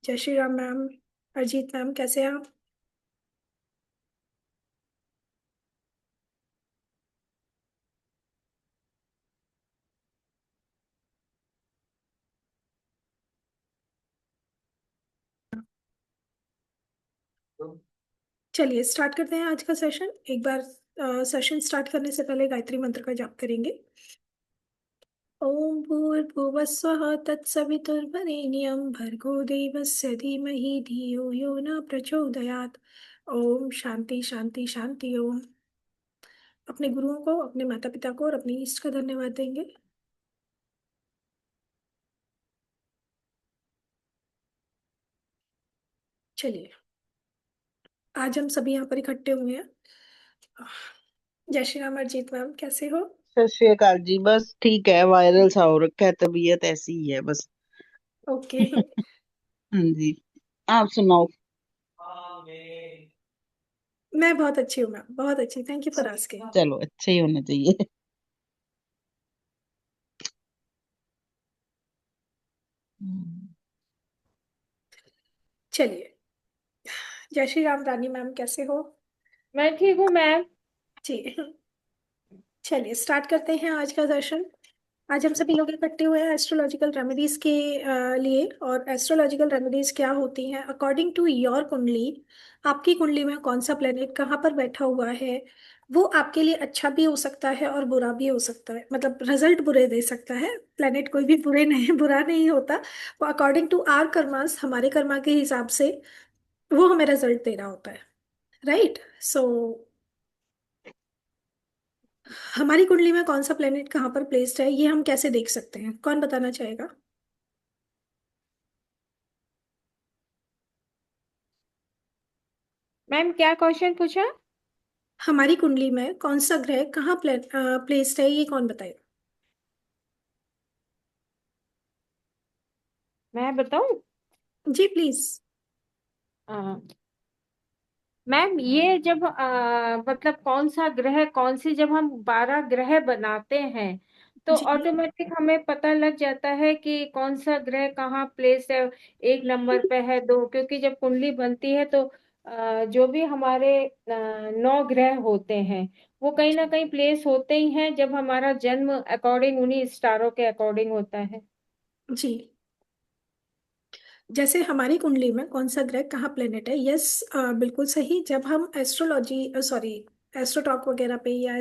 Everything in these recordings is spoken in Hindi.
जय श्री राम मैम। अजीत मैम, कैसे हैं आप? चलिए स्टार्ट करते हैं आज का सेशन। एक बार सेशन स्टार्ट करने से पहले गायत्री मंत्र का जाप करेंगे। ओम भूर्भुवः स्वः तत्सवितुर्वरेण्यं भर्गो देवस्य धीमहि धियो यो न प्रचोदयात्। ओम शांति शांति शांति ओम। अपने गुरुओं को, अपने माता पिता को और अपनी इष्ट का धन्यवाद देंगे। चलिए, आज हम सभी यहाँ पर इकट्ठे हुए हैं। जय श्री राम। अजीत मैम, कैसे हो? सत श्री अकाल जी। बस ठीक है, वायरल सा हो रखा है, तबीयत ऐसी ही है बस। ओके। हाँ जी। आप सुनाओ। मैं बहुत अच्छी हूँ मैम, बहुत अच्छी। Thank you for asking. चलो, अच्छा ही होना चाहिए। चलिए, जय श्री राम। रानी मैम, कैसे हो? मैं ठीक हूँ मैम। जी। चलिए स्टार्ट करते हैं आज का सेशन। आज हम सभी लोग इकट्ठे हुए हैं एस्ट्रोलॉजिकल रेमेडीज के लिए। और एस्ट्रोलॉजिकल रेमेडीज क्या होती हैं अकॉर्डिंग टू योर कुंडली? आपकी कुंडली में कौन सा प्लेनेट कहाँ पर बैठा हुआ है, वो आपके लिए अच्छा भी हो सकता है और बुरा भी हो सकता है। मतलब रिजल्ट बुरे दे सकता है। प्लेनेट कोई भी बुरे नहीं, बुरा नहीं होता। वो अकॉर्डिंग टू आर कर्मास, हमारे कर्मा के हिसाब से वो हमें रिजल्ट दे रहा होता है। राइट। सो हमारी कुंडली में कौन सा प्लेनेट कहाँ पर प्लेस्ड है, ये हम कैसे देख सकते हैं? कौन बताना चाहेगा? मैम क्या क्वेश्चन पूछा? हमारी कुंडली में कौन सा ग्रह कहाँ प्लेस्ड है, ये कौन बताएगा? मैं बताऊं? जी प्लीज। हाँ। मैम ये जब मतलब कौन सा ग्रह कौन सी, जब हम 12 ग्रह बनाते हैं तो जी ऑटोमेटिक हमें पता लग जाता है कि कौन सा ग्रह कहाँ प्लेस है। एक नंबर पे है, दो, क्योंकि जब कुंडली बनती है तो जो भी हमारे 9 ग्रह होते हैं वो कहीं ना कहीं प्लेस होते ही हैं जब हमारा जन्म अकॉर्डिंग उन्हीं स्टारों के अकॉर्डिंग होता है। जी। जैसे हमारी कुंडली में कौन सा ग्रह कहाँ प्लेनेट है, यस, बिल्कुल सही। जब हम एस्ट्रोलॉजी, सॉरी, एस्ट्रोटॉक वगैरह पे या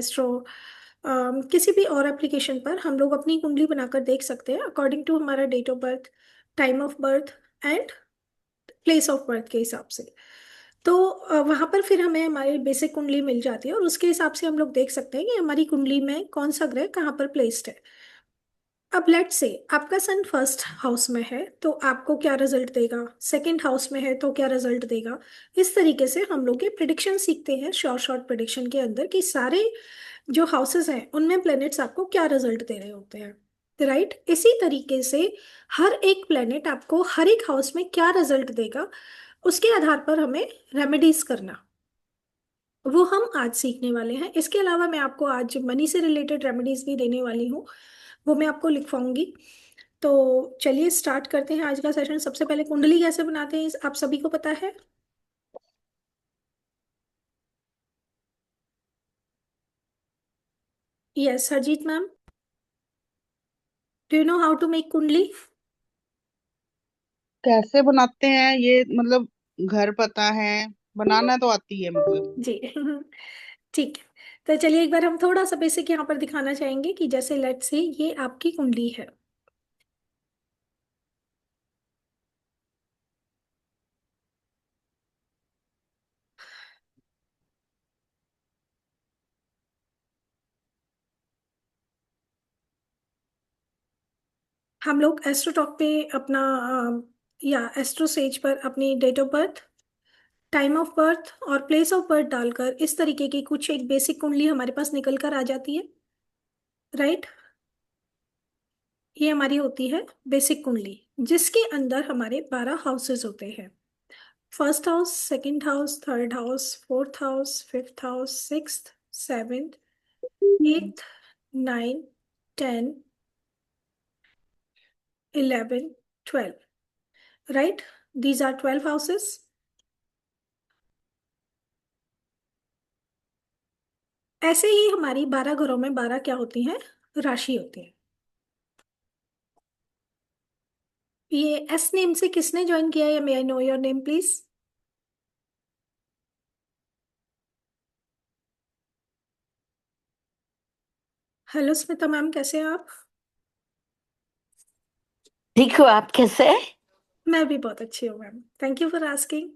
किसी भी और एप्लीकेशन पर हम लोग अपनी कुंडली बनाकर देख सकते हैं अकॉर्डिंग टू हमारा date of birth, time of birth and place of birth के हिसाब से। तो वहां पर फिर हमें हमारी बेसिक कुंडली मिल जाती है और उसके हिसाब से हम लोग देख सकते हैं कि हमारी कुंडली में कौन सा ग्रह कहाँ पर प्लेस्ड है। अब लेट्स से आपका सन फर्स्ट हाउस में है तो आपको क्या रिजल्ट देगा, सेकंड हाउस में है तो क्या रिजल्ट देगा। इस तरीके से हम लोग ये प्रिडिक्शन सीखते हैं शॉर्ट शॉर्ट प्रिडिक्शन के अंदर कि सारे जो हाउसेस हैं उनमें प्लैनेट्स आपको क्या रिजल्ट दे रहे होते हैं। राइट। इसी तरीके से हर एक प्लैनेट आपको हर एक हाउस में क्या रिजल्ट देगा, उसके आधार पर हमें रेमेडीज करना, वो हम आज सीखने वाले हैं। इसके अलावा मैं आपको आज मनी से रिलेटेड रेमेडीज भी देने वाली हूँ, वो मैं आपको लिखवाऊंगी। तो चलिए स्टार्ट करते हैं आज का सेशन। सबसे पहले कुंडली कैसे बनाते हैं आप सभी को पता है? Yes Harjeet ma'am, do you know how to make kundli? कैसे बनाते हैं ये, मतलब घर पता है, बनाना तो आती है मतलब। जी। ठीक है। तो चलिए एक बार हम थोड़ा सा बेसिक यहाँ पर दिखाना चाहेंगे कि जैसे लेट्स से ये आपकी कुंडली है। हम लोग एस्ट्रोटॉक पे अपना या एस्ट्रो सेज पर अपनी date of birth, time of birth और प्लेस ऑफ बर्थ डालकर इस तरीके की कुछ एक बेसिक कुंडली हमारे पास निकल कर आ जाती है। राइट। ये हमारी होती है बेसिक कुंडली, जिसके अंदर हमारे 12 हाउसेस होते हैं। First house, second house, third house, fourth house, fifth house, sixth, seventh, eighth, nine, 10, 11, 12। Right. These are 12 houses. ऐसे ही हमारी 12 घरों में 12 क्या होती हैं, राशि होती है। ये एस नेम से किसने ज्वाइन किया है, may I know your name please. Hello Smita ma'am, कैसे हैं आप? ठीक हो आप, कैसे? मैं भी बहुत अच्छी हूँ ma'am, thank you for asking.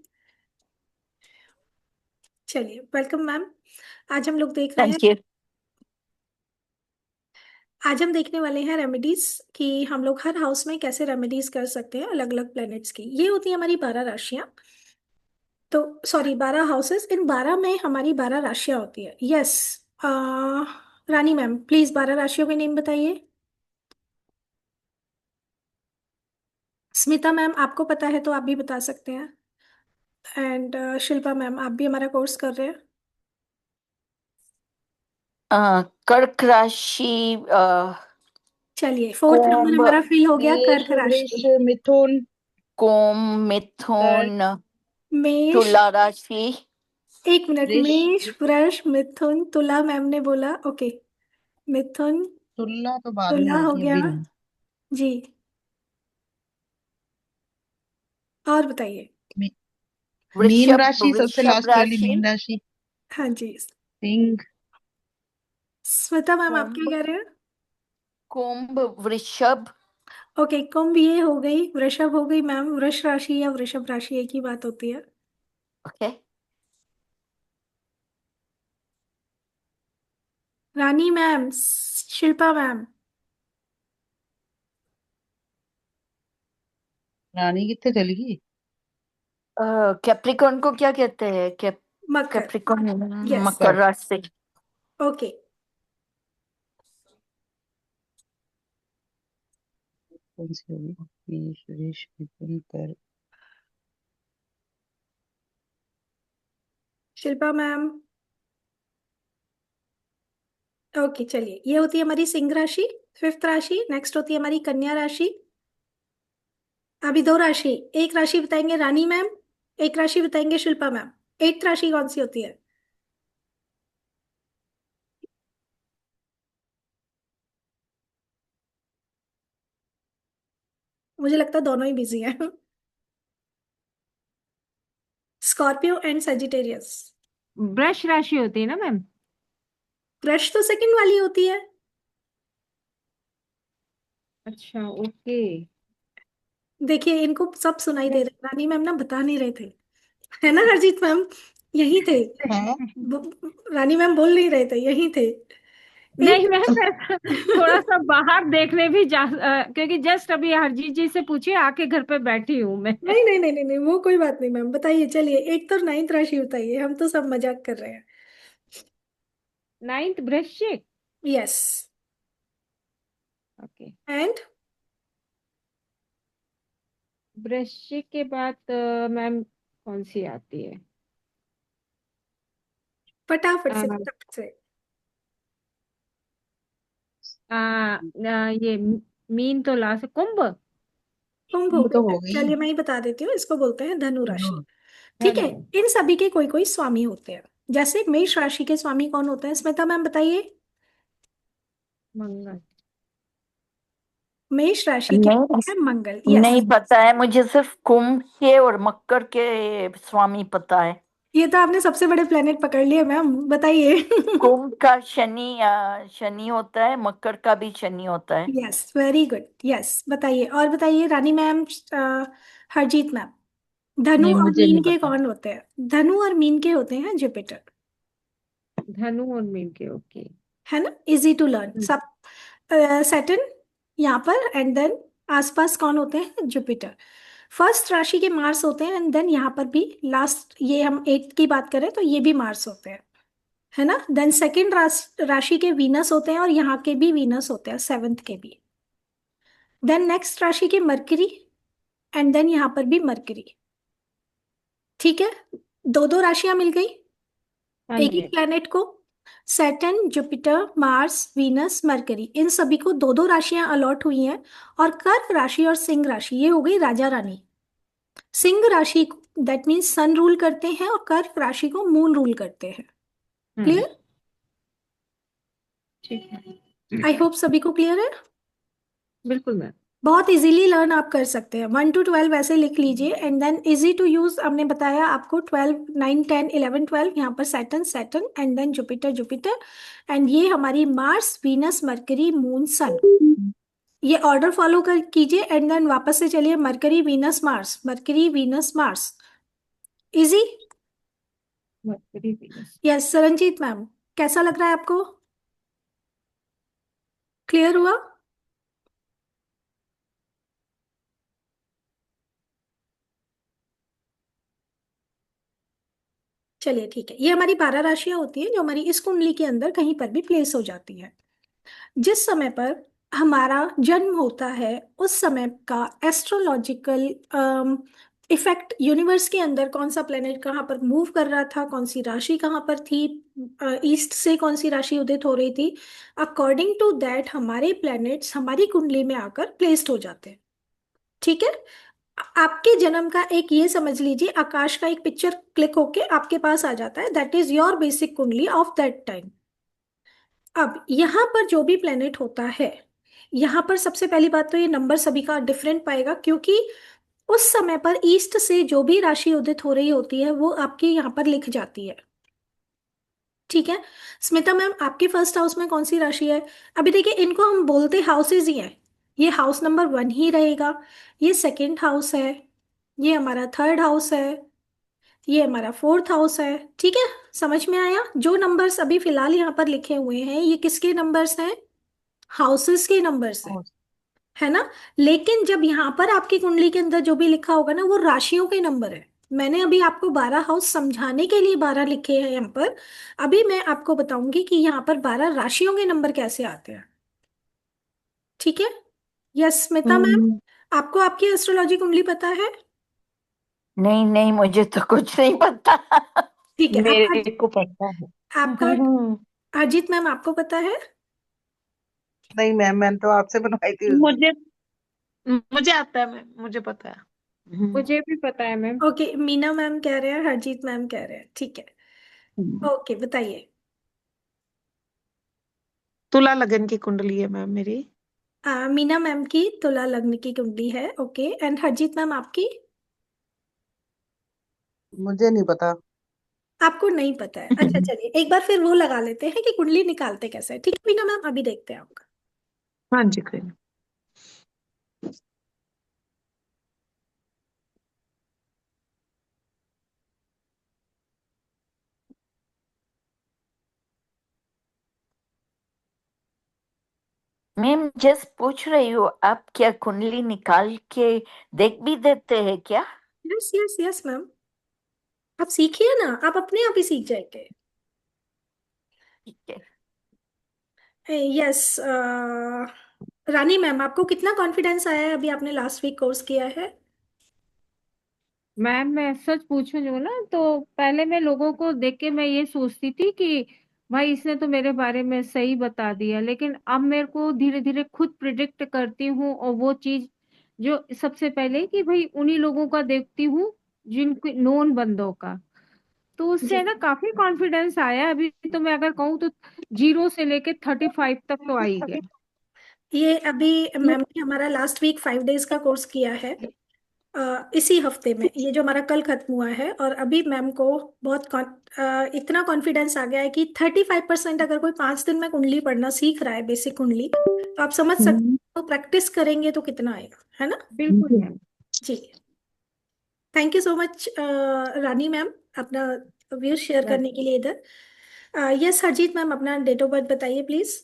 चलिए, वेलकम मैम। आज हम लोग देख रहे हैं, थैंक यू। आज हम देखने वाले हैं रेमेडीज, कि हम लोग हर हाउस में कैसे रेमेडीज कर सकते हैं अलग अलग प्लैनेट्स की। ये होती है हमारी 12 राशियां। तो सॉरी, 12 हाउसेस, इन 12 में हमारी 12 राशियां होती है। यस। रानी मैम प्लीज 12 राशियों के नेम बताइए। स्मिता मैम आपको पता है तो आप भी बता सकते हैं। एंड शिल्पा मैम, आप भी हमारा कोर्स कर रहे हैं। कर्क राशि, चलिए, फोर्थ नंबर कुंभ, हमारा फिल हो गया, मेष कर्क वृष राशि। मिथुन कुंभ, कर्क मिथुन, मेष, तुला राशि। एक मिनट, वृष मेष वृष मिथुन तुला मैम ने बोला, ओके। मिथुन, तुला तो बाद में तुला हो होगी, गया अभी नहीं। जी। और बताइए। मी- मीन वृषभ, राशि सबसे वृषभ लास्ट वाली, राशि। मीन राशि। हाँ जी। सिंह श्वेता मैम आप क्या कुंभ, कह रहे हैं? कुंभ, वृषभ। ओके, कुंभ ये हो गई, वृषभ हो गई मैम। वृष राशि या वृषभ राशि एक ही बात होती है। ओके। रानी मैम, शिल्पा मैम। रानी कितने चली गई? कैप्रिकॉर्न को क्या कहते हैं? मकर। Capricorn, yes. मकर राशि। ओके। कौन सी होगी? मेष वृष मिथुन कर्क। शिल्पा मैम। ओके चलिए, ये होती है हमारी सिंह राशि। फिफ्थ राशि नेक्स्ट होती है हमारी कन्या राशि। अभी दो राशि, एक राशि बताएंगे रानी मैम, एक राशि बताएंगे शिल्पा मैम। एट्थ राशि कौन सी होती है? मुझे लगता है दोनों ही बिजी हैं। Scorpio and Sagittarius. वृष राशि होती है ना मैम? वृष तो सेकंड वाली होती है। अच्छा, ओके। देखिए, इनको सब सुनाई दे रहा है, रानी मैम ना बता नहीं रहे थे, है ना हरजीत मैम? यही थे। है। रानी मैम बोल नहीं रहे थे, यही थे। नहीं एक मैम, मैं थोड़ा सा बाहर देखने भी क्योंकि जस्ट अभी हरजीत जी से पूछे आके घर पे बैठी हूँ मैं। नहीं नहीं नहीं नहीं नहीं, वो कोई बात नहीं मैम, बताइए। चलिए, एक तो नाइन्थ राशि बताइए, हम तो सब मजाक कर रहे हैं। नाइन्थ वृश्चिक। यस। ओके। एंड वृश्चिक के बाद मैम कौन सी आती है? फटाफट आ, से फटाफट से। ये मीन तो लास्ट, कुंभ। कुंभ हो कुंभ तो गया, हो गई। चलिए मैं ही बता देती हूँ, इसको बोलते हैं धनु धनु। राशि। ठीक है। धनु। इन सभी के कोई कोई स्वामी होते हैं। जैसे मेष राशि के स्वामी कौन होते हैं, स्मिता मैम बताइए। मंगल। मेष राशि के नहीं, है मंगल। नहीं यस। पता है मुझे, सिर्फ कुंभ के और मकर के स्वामी पता है। ये तो आपने सबसे बड़े प्लेनेट पकड़ लिए मैम, बताइए। कुंभ का शनि, शनि होता है, मकर का भी शनि होता है। Yes, very good. यस, बताइए और बताइए रानी मैम, हरजीत मैम। धनु नहीं, और मुझे मीन नहीं के पता। कौन होते हैं? धनु और मीन के होते हैं जुपिटर। धनु और मीन के, ओके। है ना, इजी टू लर्न सब। सैटर्न यहाँ पर, एंड देन आसपास कौन होते हैं, जुपिटर। फर्स्ट राशि के मार्स होते हैं, एंड देन यहाँ पर भी लास्ट, ये हम एट्थ की बात करें तो ये भी मार्स होते हैं, है ना। देन सेकंड राशि के वीनस होते हैं, और यहाँ के भी वीनस होते हैं, सेवेंथ के भी। देन नेक्स्ट राशि के मरकरी, एंड देन यहाँ पर भी मरकरी। ठीक है, दो दो राशियां मिल गई हाँ एक ही जी। प्लेनेट को। Saturn, Jupiter, Mars, Venus, Mercury, इन सभी को दो दो राशियां अलॉट हुई हैं। और कर्क राशि और सिंह राशि ये हो गई राजा रानी। सिंह राशि दैट मीन्स सन रूल करते हैं और कर्क राशि को मून रूल करते हैं। क्लियर? ठीक है। आई होप सभी को क्लियर है। बिल्कुल मैम। बहुत इजीली लर्न आप कर सकते हैं, 1 to 12 ऐसे लिख लीजिए and then easy to use. हमने बताया आपको 12, 9, 10, 11, 12, यहाँ पर Saturn Saturn and then Jupiter Jupiter, and ये हमारी Mars Venus Mercury moon sun. ये ऑर्डर फॉलो कर कीजिए एंड देन वापस से चलिए, mercury Venus Mars, mercury Venus Mars. Easy? Mercury Venus. Yes Saranjit ma'am, कैसा लग रहा है आपको? क्लियर हुआ? चलिए ठीक है, ये हमारी 12 राशियां होती हैं जो हमारी इस कुंडली के अंदर कहीं पर भी प्लेस हो जाती है। जिस समय पर हमारा जन्म होता है उस समय का एस्ट्रोलॉजिकल इफेक्ट, यूनिवर्स के अंदर कौन सा प्लेनेट कहाँ पर मूव कर रहा था, कौन सी राशि कहाँ पर थी, ईस्ट से कौन सी राशि उदित हो रही थी, अकॉर्डिंग टू दैट हमारे प्लैनेट्स हमारी कुंडली में आकर प्लेस्ड हो जाते हैं। ठीक है? आपके जन्म का एक ये समझ लीजिए, आकाश का एक पिक्चर क्लिक होके आपके पास आ जाता है, दैट इज योर बेसिक कुंडली ऑफ दैट टाइम। अब यहाँ पर जो भी प्लेनेट होता है, यहाँ पर सबसे पहली बात तो ये नंबर सभी का डिफरेंट पाएगा, क्योंकि उस समय पर ईस्ट से जो भी राशि उदित हो रही होती है वो आपकी यहाँ पर लिख जाती है। ठीक है? स्मिता मैम, आपके फर्स्ट हाउस में कौन सी राशि है? अभी देखिए, इनको हम बोलते हाउसेज ही हैं, ये हाउस नंबर 1 ही रहेगा, ये सेकंड हाउस है, ये हमारा थर्ड हाउस है, ये हमारा फोर्थ हाउस है। ठीक है? समझ में आया? जो नंबर्स अभी फिलहाल यहाँ पर लिखे हुए हैं ये किसके नंबर्स हैं? हाउसेस के नंबर्स है ना? लेकिन जब यहाँ पर आपकी कुंडली के अंदर जो भी लिखा होगा ना वो राशियों के नंबर है। मैंने अभी आपको 12 हाउस समझाने के लिए 12 लिखे हैं यहाँ पर, अभी मैं आपको बताऊंगी कि यहाँ पर 12 राशियों के नंबर कैसे आते हैं। ठीक है? यस स्मिता मैम, हम्म, आपको आपकी एस्ट्रोलॉजी कुंडली पता है? नहीं नहीं, मुझे तो कुछ नहीं पता। ठीक है, आप मेरे को पता है। आपका अजीत मैम आपको पता है? नहीं मैम, मैंने तो आपसे बनवाई थी उस दिन। मुझे मुझे आता है मैम, मुझे पता है। मुझे भी पता है मैम। ओके, मीना मैम कह रहे हैं, हरजीत मैम कह रहे हैं, ठीक है। हम्म। ओके बताइए। तुला लगन की कुंडली है मैम मेरी। मीना मैम की तुला लग्न की कुंडली है, ओके, एंड हरजीत मैम आपकी? मुझे नहीं पता। आपको नहीं पता है? अच्छा चलिए, एक बार फिर वो लगा लेते हैं कि कुंडली निकालते कैसे है। ठीक है मीना मैम, अभी देखते हैं आपका। हाँ जी, कोई नहीं। मैम जस्ट पूछ रही हूँ, आप क्या कुंडली निकाल के देख भी देते हैं क्या? यस यस यस मैम, आप सीखिए ना, आप अपने आप ही सीख जाएंगे। ठीक है। यस रानी मैम, आपको कितना कॉन्फिडेंस आया है अभी आपने लास्ट वीक कोर्स किया है? मैम मैं सच पूछूं जो ना, तो पहले मैं लोगों को देख के मैं ये सोचती थी कि भाई इसने तो मेरे बारे में सही बता दिया, लेकिन अब मेरे को धीरे धीरे खुद प्रिडिक्ट करती हूँ, और वो चीज जो सबसे पहले कि भाई उन्हीं लोगों का देखती हूँ जिनके नोन बंदों का, तो जी, उससे ना काफी कॉन्फिडेंस आया। अभी तो मैं अगर कहूँ तो 0 से लेके 35 तक तो आ ही गया। ये अभी मैम ने हमारा लास्ट वीक 5 डेज का कोर्स किया है, इसी हफ्ते में, ये जो हमारा कल खत्म हुआ है, और अभी मैम को बहुत इतना कॉन्फिडेंस आ गया है कि 35% अगर कोई 5 दिन में कुंडली पढ़ना सीख रहा है, बेसिक कुंडली, तो आप समझ सकते हम्म। हो तो प्रैक्टिस करेंगे तो कितना आएगा, है ना? बिल्कुल मैम। जी, thank you so much Rani ma'am, अपना व्यूज शेयर करने के लिए इधर। यस हरजीत मैम, अपना डेट ऑफ बर्थ बताइए प्लीज।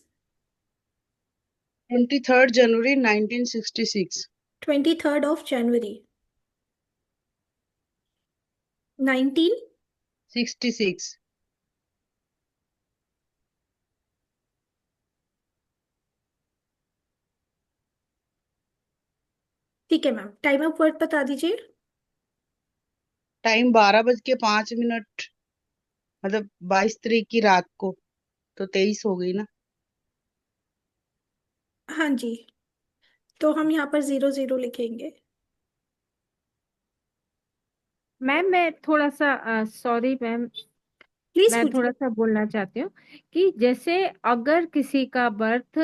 23 जनवरी 1966। 23 जनवरी 19। 66। ठीक है मैम, टाइम ऑफ बर्थ बता दीजिए। टाइम 12:05। मतलब 22 तारीख की रात को, तो 23 हो गई ना। हाँ जी, तो हम यहाँ पर 00 लिखेंगे। मैम मैं थोड़ा सा सॉरी मैम, प्लीज मैं थोड़ा पूछिए। सा बोलना चाहती हूँ कि जैसे अगर किसी का बर्थ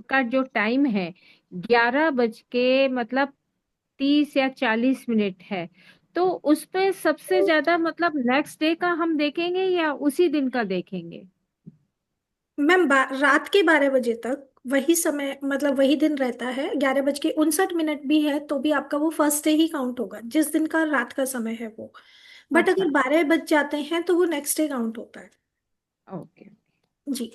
का जो टाइम है 11 बज के मतलब 30 या 40 मिनट है, तो उस पे सबसे ज्यादा मतलब नेक्स्ट डे का हम देखेंगे या उसी दिन का देखेंगे? मैम रात के 12 बजे तक वही समय, मतलब वही दिन रहता है। 11 बज के 59 मिनट भी है तो भी आपका वो फर्स्ट डे ही काउंट होगा, जिस दिन का रात का समय है वो। बट अच्छा। अगर 12 बज जाते हैं तो वो नेक्स्ट डे काउंट होता है। ओके। जी।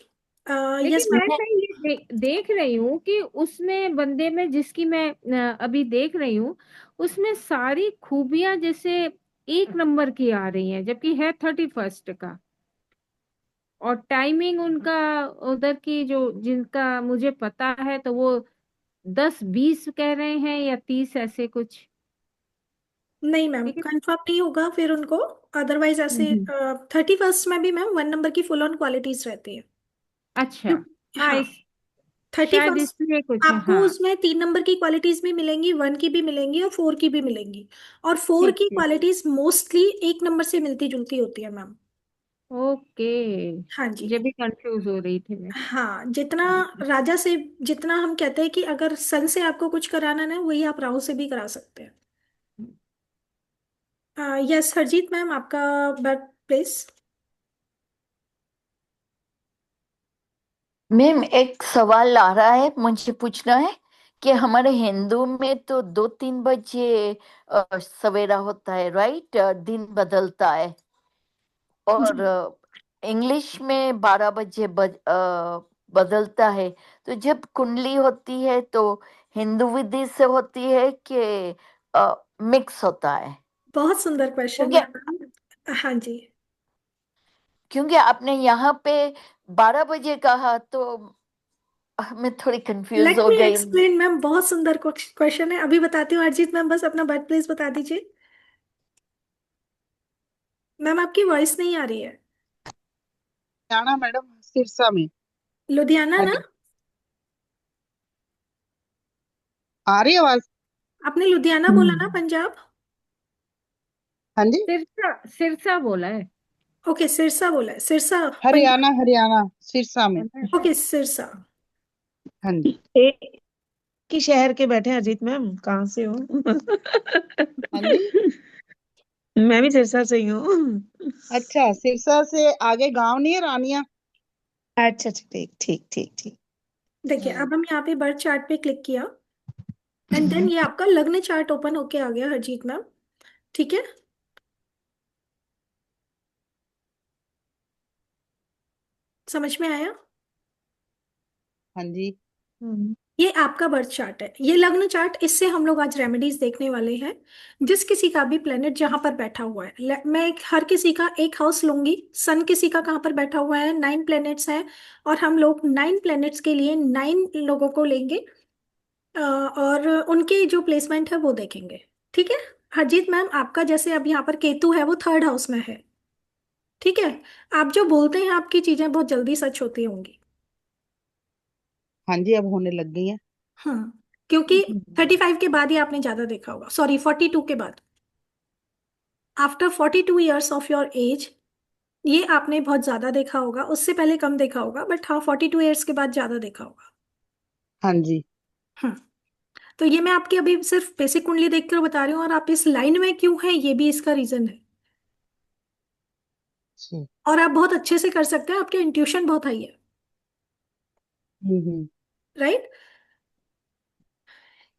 यस लेकिन मैम। मैं ये देख रही हूँ कि उसमें बंदे में जिसकी मैं अभी देख रही हूँ, उसमें सारी खूबियां जैसे एक नंबर की आ रही हैं, जबकि है 31st का। और टाइमिंग उनका उधर की जो जिनका मुझे पता है तो वो 10-20 कह रहे हैं या 30 ऐसे कुछ। नहीं मैम, ठीक है। कंफर्म नहीं होगा फिर उनको। अदरवाइज ऐसे हम्म। 31st में भी मैम 1 नंबर की फुल ऑन क्वालिटीज रहती है। अच्छा। हाँ, हाँ। इस थर्टी शायद फर्स्ट इसलिए कुछ है। आपको हाँ। उसमें 3 नंबर की क्वालिटीज भी मिलेंगी, 1 की भी मिलेंगी और 4 की भी मिलेंगी। और 4 ठीक की ठीक। क्वालिटीज मोस्टली 1 नंबर से मिलती जुलती होती है मैम। ओके। हाँ जी। ये भी कंफ्यूज हो रही थी मैं। हाँ, जितना राजा से, जितना हम कहते हैं कि अगर सन से आपको कुछ कराना है वही आप राहु से भी करा सकते हैं। यस हरजीत मैम, आपका बर्थ प्लेस। मैम एक सवाल आ रहा है, मुझे पूछना है कि हमारे हिंदू में तो 2-3 बजे सवेरा होता है, राइट? दिन बदलता है। और जी, इंग्लिश में 12 बजे बदलता है। तो जब कुंडली होती है तो हिंदू विधि से होती है कि मिक्स होता है? बहुत सुंदर क्वेश्चन क्योंकि है मैम। हाँ जी। क्योंकि आपने यहाँ पे 12 बजे कहा तो मैं थोड़ी कंफ्यूज लेट हो मी गई। एक्सप्लेन मैम, बहुत सुंदर क्वेश्चन है, अभी बताती हूँ। हरजीत मैम बस अपना बर्थ प्लेस बता दीजिए। मैम आपकी वॉइस नहीं आ रही है। जाना मैडम सिरसा में। लुधियाना हाँ ना? जी। आ रही है आवाज? आपने लुधियाना बोला ना, हम्म। पंजाब? हाँ जी। सिरसा सिरसा बोला है। ओके, सिरसा बोला है, सिरसा। हरियाणा पंजाब। हरियाणा सिरसा में। है ना? ओके, सिरसा। हाँ जी। एक ही शहर के बैठे हैं अजीत मैम, कहाँ से हो? हाँ जी। मैं भी सिरसा से ही हूँ। अच्छा, सिरसा से आगे गांव नहीं है रानिया? अच्छा अच्छा, ठीक ठीक ठीक ठीक। देखिए, हम्म। अब हम यहाँ पे बर्थ चार्ट पे क्लिक किया एंड देन ये आपका लग्न चार्ट ओपन होके आ गया हरजीत मैम। ठीक है, समझ में आया? हाँ जी। हम्म। ये आपका बर्थ चार्ट है, ये लग्न चार्ट। इससे हम लोग आज रेमेडीज देखने वाले हैं। जिस किसी का भी प्लेनेट जहां पर बैठा हुआ है, मैं हर किसी का एक हाउस लूंगी। सन किसी का कहाँ पर बैठा हुआ है, 9 प्लेनेट्स हैं। और हम लोग 9 प्लेनेट्स के लिए 9 लोगों को लेंगे। और उनकी जो प्लेसमेंट है वो देखेंगे। ठीक है। हरजीत मैम, आपका जैसे अब यहाँ पर केतु है वो 3rd हाउस में है। ठीक है। आप जो बोलते हैं आपकी चीजें बहुत जल्दी सच होती होंगी। हाँ जी, अब होने लग गई है। हाँ, क्योंकि 35 के बाद ही आपने ज्यादा देखा होगा, सॉरी 42 के बाद। After 42 years of your age ये आपने बहुत ज्यादा देखा होगा, उससे पहले कम देखा होगा, बट हाँ 42 ईयर्स के बाद ज्यादा देखा होगा। हाँ जी। हम्म। तो ये मैं आपकी अभी सिर्फ बेसिक कुंडली देखकर बता रही हूँ, और आप इस लाइन में क्यों है ये भी इसका रीजन है। अच्छा। और आप बहुत अच्छे से कर सकते हैं, आपके इंट्यूशन बहुत हाई है। हम्म। राइट।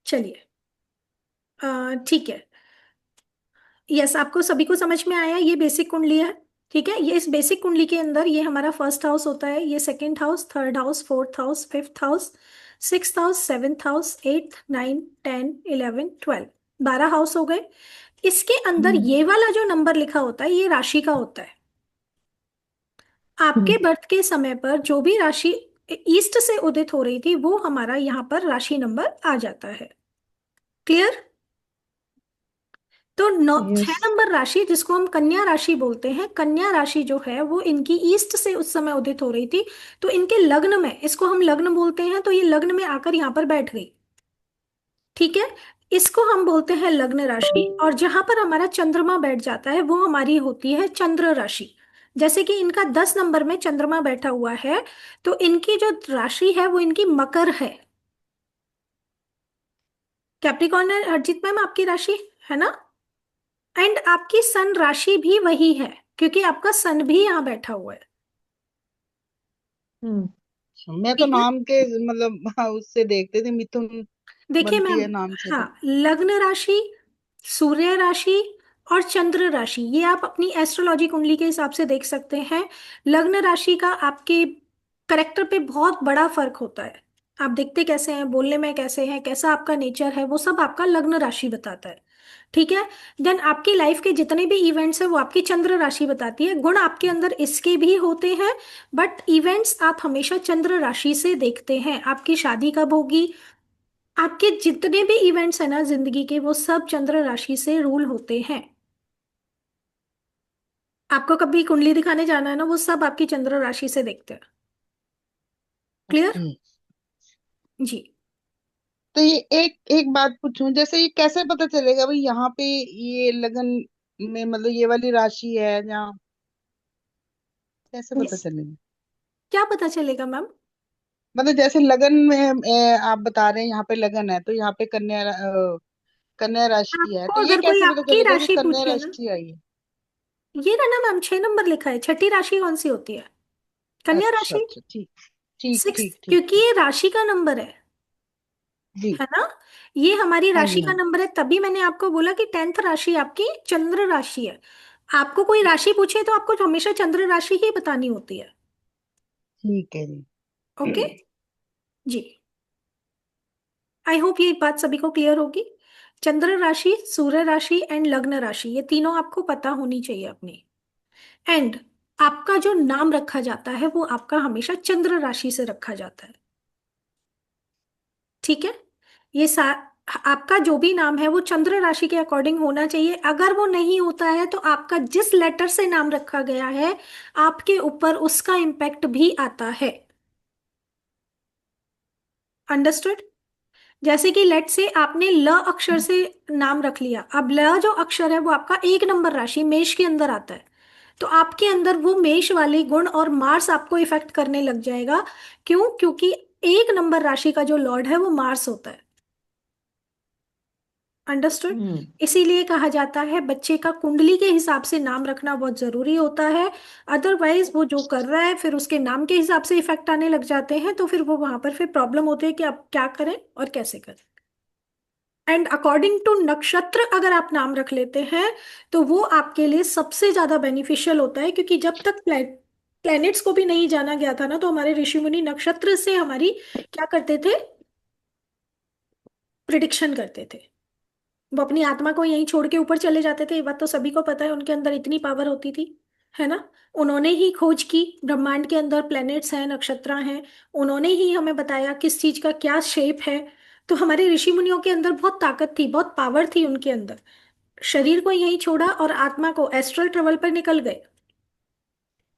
चलिए। ठीक है। यस, आपको सभी को समझ में आया, ये बेसिक कुंडली है। ठीक है, ये इस बेसिक कुंडली के अंदर ये हमारा 1st हाउस होता है, ये 2nd house, 3rd house, 4th house, 5th house, 6th house, 7th house, 8th, 9th, 10, 11, 12, 12 house हो गए। इसके अंदर ये वाला जो नंबर लिखा होता है ये राशि का होता है। आपके बर्थ के समय पर जो भी राशि ईस्ट से उदित हो रही थी वो हमारा यहाँ पर राशि नंबर आ जाता है। क्लियर? तो 6 नंबर राशि जिसको हम कन्या राशि बोलते हैं, कन्या राशि जो है वो इनकी ईस्ट से उस समय उदित हो रही थी। तो इनके लग्न में, इसको हम लग्न बोलते हैं, तो ये लग्न में आकर यहाँ पर बैठ गई। ठीक है। इसको हम बोलते हैं लग्न राशि, और जहां पर हमारा चंद्रमा बैठ जाता है वो हमारी होती है चंद्र राशि। जैसे कि इनका 10 नंबर में चंद्रमा बैठा हुआ है, तो इनकी जो राशि है वो इनकी मकर है। कैप्रिकॉर्न है हरजीत मैम आपकी राशि, है ना? एंड आपकी सन राशि भी वही है, क्योंकि आपका सन भी यहाँ बैठा हुआ है। हम्म। मैं तो ठीक है, नाम के मतलब हाँ, उससे देखते थे, मिथुन देखिए बनती मैम, है नाम से तो। हाँ, लग्न राशि, सूर्य राशि और चंद्र राशि, ये आप अपनी एस्ट्रोलॉजी कुंडली के हिसाब से देख सकते हैं। लग्न राशि का आपके करेक्टर पे बहुत बड़ा फर्क होता है। आप दिखते कैसे हैं, बोलने में कैसे हैं, कैसा आपका नेचर है, वो सब आपका लग्न राशि बताता है। ठीक है। देन आपकी लाइफ के जितने भी इवेंट्स हैं वो आपकी चंद्र राशि बताती है। गुण आपके अंदर इसके भी होते हैं, बट इवेंट्स आप हमेशा चंद्र राशि से देखते हैं। आपकी शादी कब होगी, आपके जितने भी इवेंट्स हैं ना जिंदगी के, वो सब चंद्र राशि से रूल होते हैं। आपको कभी कुंडली दिखाने जाना है ना, वो सब आपकी चंद्र राशि से देखते हैं। क्लियर? ओके। जी। तो ये एक एक बात पूछूं, जैसे ये कैसे पता चलेगा भाई यहाँ पे ये लगन में मतलब ये वाली राशि है जहाँ, कैसे पता Yes. चलेगा? क्या पता चलेगा मैम? मतलब जैसे लगन में आप बता रहे हैं यहाँ पे लगन है, तो यहाँ पे कन्या राशि है, आपको तो ये अगर कोई कैसे पता आपकी चलेगा कि राशि कन्या पूछे ना, राशि आई है? ये रहा ना मैम, 6 नंबर लिखा है, छठी राशि कौन सी होती है? कन्या अच्छा राशि। अच्छा, ठीक ठीक सिक्स, ठीक ठीक क्योंकि ठीक। ये राशि का नंबर जी। है ना? ये हमारी हाँ राशि जी का हाँ। नंबर है, तभी मैंने आपको बोला कि 10th राशि आपकी चंद्र राशि है। आपको कोई राशि पूछे तो आपको हमेशा चंद्र राशि ही बतानी होती है। ठीक है जी। Okay ji. आई होप ये बात सभी को क्लियर होगी। चंद्र राशि, सूर्य राशि एंड लग्न राशि, ये तीनों आपको पता होनी चाहिए अपनी। एंड आपका जो नाम रखा जाता है वो आपका हमेशा चंद्र राशि से रखा जाता है। ठीक है। ये सा आपका जो भी नाम है वो चंद्र राशि के अकॉर्डिंग होना चाहिए। अगर वो नहीं होता है तो आपका जिस लेटर से नाम रखा गया है आपके ऊपर उसका इम्पैक्ट भी आता है। अंडरस्टूड? जैसे कि लेट से आपने ल अक्षर से नाम रख लिया, अब ल जो अक्षर है वो आपका 1 नंबर राशि मेष के अंदर आता है, तो आपके अंदर वो मेष वाले गुण और मार्स आपको इफेक्ट करने लग जाएगा। क्यों? क्योंकि 1 नंबर राशि का जो लॉर्ड है वो मार्स होता है। अंडरस्टूड? हम्म। इसीलिए कहा जाता है बच्चे का कुंडली के हिसाब से नाम रखना बहुत जरूरी होता है। अदरवाइज वो जो कर रहा है फिर उसके नाम के हिसाब से इफेक्ट आने लग जाते हैं, तो फिर वो वहां पर फिर प्रॉब्लम होती है कि आप क्या करें और कैसे करें। एंड अकॉर्डिंग टू नक्षत्र अगर आप नाम रख लेते हैं तो वो आपके लिए सबसे ज्यादा बेनिफिशियल होता है, क्योंकि जब तक प्लैनेट्स को भी नहीं जाना गया था ना, तो हमारे ऋषि मुनि नक्षत्र से हमारी क्या करते थे, प्रिडिक्शन करते थे। वो अपनी आत्मा को यहीं छोड़ के ऊपर चले जाते थे, ये बात तो सभी को पता है, उनके अंदर इतनी पावर होती थी, है ना? उन्होंने ही खोज की, ब्रह्मांड के अंदर प्लैनेट्स हैं, नक्षत्र हैं, उन्होंने ही हमें बताया किस चीज का क्या शेप है। तो हमारे ऋषि मुनियों के अंदर बहुत ताकत थी, बहुत पावर थी उनके अंदर। शरीर को यहीं छोड़ा और आत्मा को एस्ट्रल ट्रेवल पर निकल गए।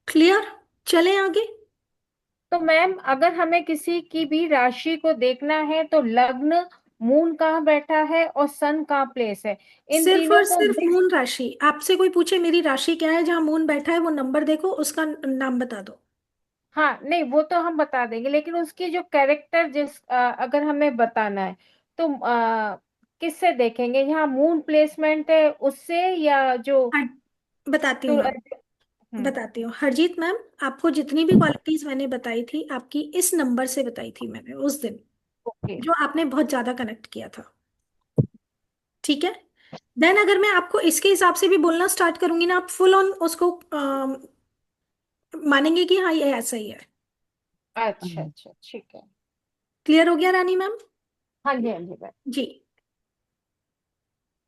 क्लियर? चलें आगे। तो मैम अगर हमें किसी की भी राशि को देखना है तो लग्न, मून कहाँ बैठा है और सन कहाँ प्लेस है, इन सिर्फ तीनों और को सिर्फ मिक्स। मून राशि, आपसे कोई पूछे मेरी राशि क्या है, जहां मून बैठा है वो नंबर देखो, उसका नाम बता दो। हाँ नहीं, वो तो हम बता देंगे, लेकिन उसकी जो कैरेक्टर अगर हमें बताना है तो किससे देखेंगे, यहाँ मून प्लेसमेंट है उससे या जो हाँ, बताती हूँ मैम, सूरज। हम्म। बताती हूँ हरजीत मैम। आपको जितनी भी क्वालिटीज मैंने बताई थी आपकी इस नंबर से बताई थी मैंने उस दिन, ओके। जो आपने बहुत ज्यादा कनेक्ट किया था। ठीक है। देन अगर मैं आपको इसके हिसाब से भी बोलना स्टार्ट करूंगी ना, आप फुल ऑन उसको मानेंगे कि हाँ ये ऐसा ही है। अच्छा अच्छा, ठीक है। क्लियर हो गया रानी मैम? हाँ जी हाँ जी मैम। जी।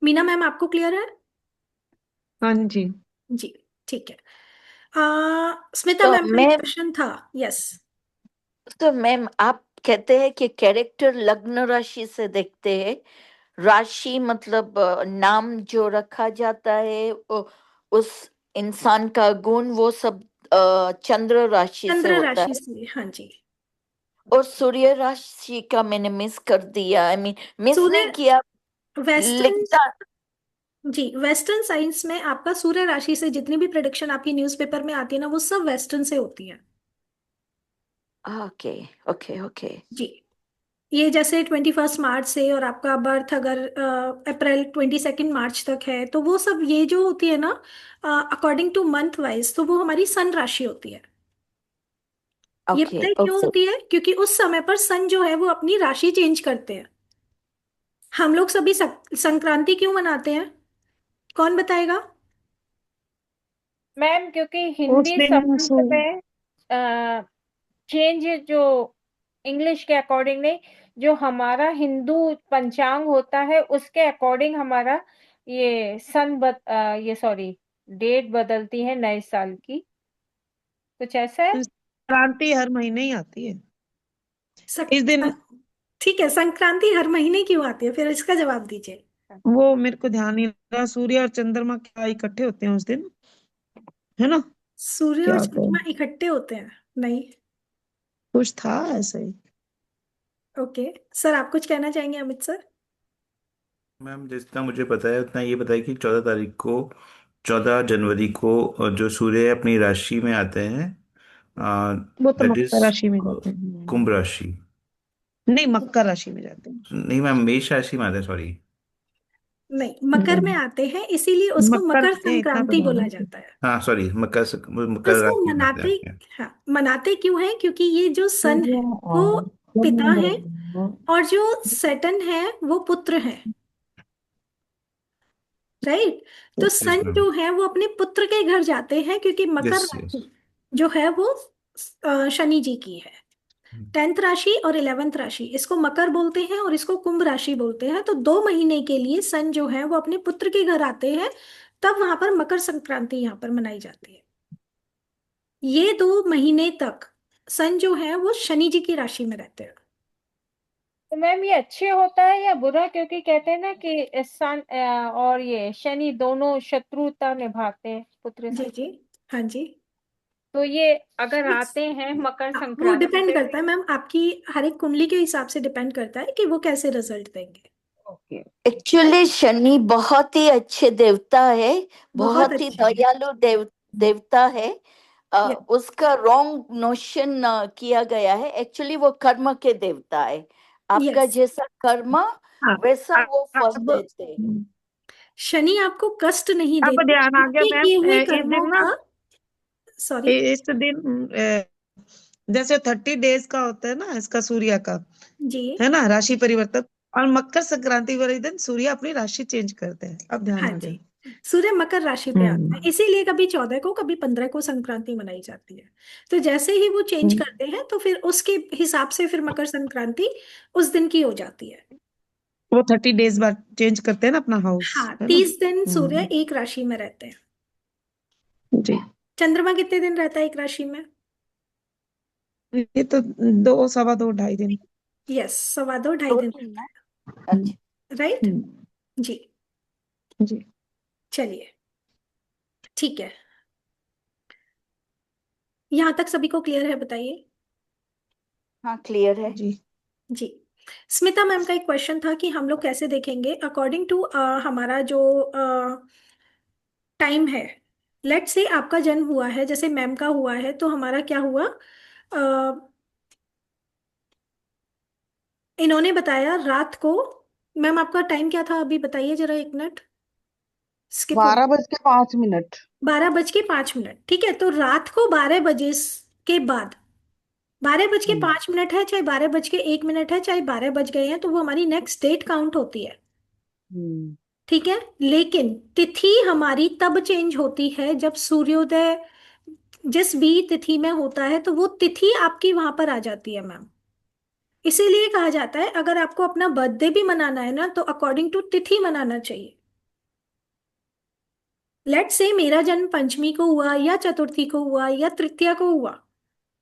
मीना मैम आपको क्लियर है? हाँ जी। जी। ठीक है। स्मिता तो मैम का एक मैम, क्वेश्चन था। यस। आप कहते हैं कि कैरेक्टर लग्न राशि से देखते हैं। राशि मतलब नाम जो रखा जाता है उस इंसान का गुण वो सब चंद्र राशि से चंद्र होता राशि है। से, हाँ जी। और सूर्य राशि का मैंने मिस कर दिया, आई मीन मिस सूर्य, नहीं किया। वेस्टर्न, लिखता। जी वेस्टर्न साइंस में आपका सूर्य राशि से जितनी भी प्रिडिक्शन आपकी न्यूज़पेपर में आती है ना, वो सब वेस्टर्न से होती है। Okay okay okay. जी, ये जैसे 21 मार्च से, और आपका बर्थ अगर अप्रैल 22 मार्च तक है, तो वो सब ये जो होती है ना, अकॉर्डिंग टू मंथ वाइज, तो वो हमारी सन राशि होती है। ये ओके पता है क्यों ओके। होती है? क्योंकि उस समय पर सन जो है वो अपनी राशि चेंज करते हैं। हम लोग सभी संक्रांति क्यों मनाते हैं? कौन बताएगा? मैम क्योंकि उस हिंदी दिन संबंध में चेंज जो इंग्लिश के अकॉर्डिंग नहीं, जो हमारा हिंदू पंचांग होता है उसके अकॉर्डिंग हमारा ये सॉरी डेट बदलती है नए साल की, कुछ ऐसा है। क्रांति हर महीने ही आती है सक, इस दिन। ठीक है, संक्रांति हर महीने क्यों आती है, फिर इसका जवाब दीजिए। वो मेरे को ध्यान नहीं रहा, सूर्य और चंद्रमा क्या इकट्ठे होते हैं उस दिन, है ना? सूर्य और क्या तो चंद्रमा इकट्ठे होते हैं? नहीं। कुछ था ऐसा ही। ओके, सर आप कुछ कहना चाहेंगे, अमित सर? मैम जितना मुझे पता है उतना ये पता है कि 14 तारीख को, 14 जनवरी को जो सूर्य अपनी राशि में आते हैं, वो तो दैट मकर इज राशि में जाते हैं। कुंभ राशि। नहीं, मकर राशि में जाते हैं। नहीं मैम, मेष राशि में आते हैं, सॉरी। नहीं, मकर में नहीं, आते हैं, इसीलिए उसको मकर मकर में इतना तो संक्रांति ध्यान बोला है। जाता है। हाँ सॉरी, तो मकर इसको राशि में आते मनाते, हैं। हाँ मनाते क्यों है? क्योंकि ये जो सन सूर्य है वो और पिता है, चंद्रमा। और जो सेटन है वो पुत्र है। राइट? तो यस सन मैम। जो है वो अपने पुत्र के घर जाते हैं, क्योंकि मकर यस यस। राशि जो है वो शनि जी की है। 10th राशि और 11th राशि, इसको मकर बोलते हैं और इसको कुंभ राशि बोलते हैं। तो 2 महीने के लिए सन जो है वो अपने पुत्र के घर आते हैं, तब वहां पर मकर संक्रांति यहाँ पर मनाई जाती है। ये 2 महीने तक सन जो है वो शनि जी की राशि में रहते हैं। तो मैम ये अच्छे होता है या बुरा, क्योंकि कहते हैं ना कि सन और ये शनि दोनों शत्रुता निभाते हैं पुत्र जी से। जी, हाँ जी। तो ये अगर आते हैं मकर हाँ, वो संक्रांति डिपेंड पे करता है मैम, आपकी हर एक कुंडली के हिसाब से डिपेंड करता है कि वो कैसे रिजल्ट देंगे। ओके। एक्चुअली शनि बहुत ही अच्छे देवता है, बहुत बहुत ही अच्छे हैं। दयालु देवता है। ये, उसका रॉन्ग नोशन किया गया है। एक्चुअली वो कर्म के देवता है। आपका यस। जैसा कर्म हाँ, वैसा वो फल अब देते हैं। शनि आपको कष्ट नहीं अब देते, ध्यान आ गया आपके मैम। किए हुए इस कर्मों दिन ना, का। सॉरी। इस दिन जैसे 30 डेज का होता है ना इसका, सूर्य का, जी, है ना, राशि परिवर्तन। और मकर संक्रांति वाले दिन सूर्य अपनी राशि चेंज करते हैं। अब ध्यान हाँ आ जी, गया। सूर्य मकर राशि पे आता है, हम्म। इसीलिए कभी 14 को कभी 15 को संक्रांति मनाई जाती है। तो जैसे ही वो चेंज हम्म। करते हैं, तो फिर उसके हिसाब से फिर मकर संक्रांति उस दिन की हो जाती है। वो 30 डेज बाद चेंज करते हैं ना अपना हाउस, हाँ, है ना? 30 दिन सूर्य एक राशि में रहते हैं। जी। चंद्रमा कितने दिन रहता है एक राशि में? ये तो 2, सवा 2, 2.5 दिन। यस, 2.25 दिन 2 दिन ना। हम्म। अच्छा। राइट। हम्म। जी, जी। चलिए, ठीक है, यहाँ तक सभी को क्लियर है, बताइए। हाँ क्लियर है। जी। जी, स्मिता मैम का एक क्वेश्चन था कि हम लोग कैसे देखेंगे अकॉर्डिंग टू हमारा जो टाइम है। लेट्स से आपका जन्म हुआ है, जैसे मैम का हुआ है, तो हमारा क्या हुआ? अ, इन्होंने बताया रात को। मैम आपका टाइम क्या था, अभी बताइए जरा, 1 मिनट स्किप हो। 12 बज के 5 मिनट। 12 बज के 5 मिनट, ठीक है। तो रात को 12 बजे के बाद, 12 बज के 5 मिनट है, चाहे 12 बज के 1 मिनट है, चाहे 12 बज गए हैं, तो वो हमारी नेक्स्ट डेट काउंट होती है। हम्म। ठीक है, लेकिन तिथि हमारी तब चेंज होती है जब सूर्योदय जिस भी तिथि में होता है, तो वो तिथि आपकी वहां पर आ जाती है मैम। इसीलिए कहा जाता है अगर आपको अपना बर्थडे भी मनाना है ना, तो अकॉर्डिंग टू तिथि मनाना चाहिए। लेट्स से मेरा जन्म पंचमी को हुआ, या चतुर्थी को हुआ, या तृतीया को हुआ,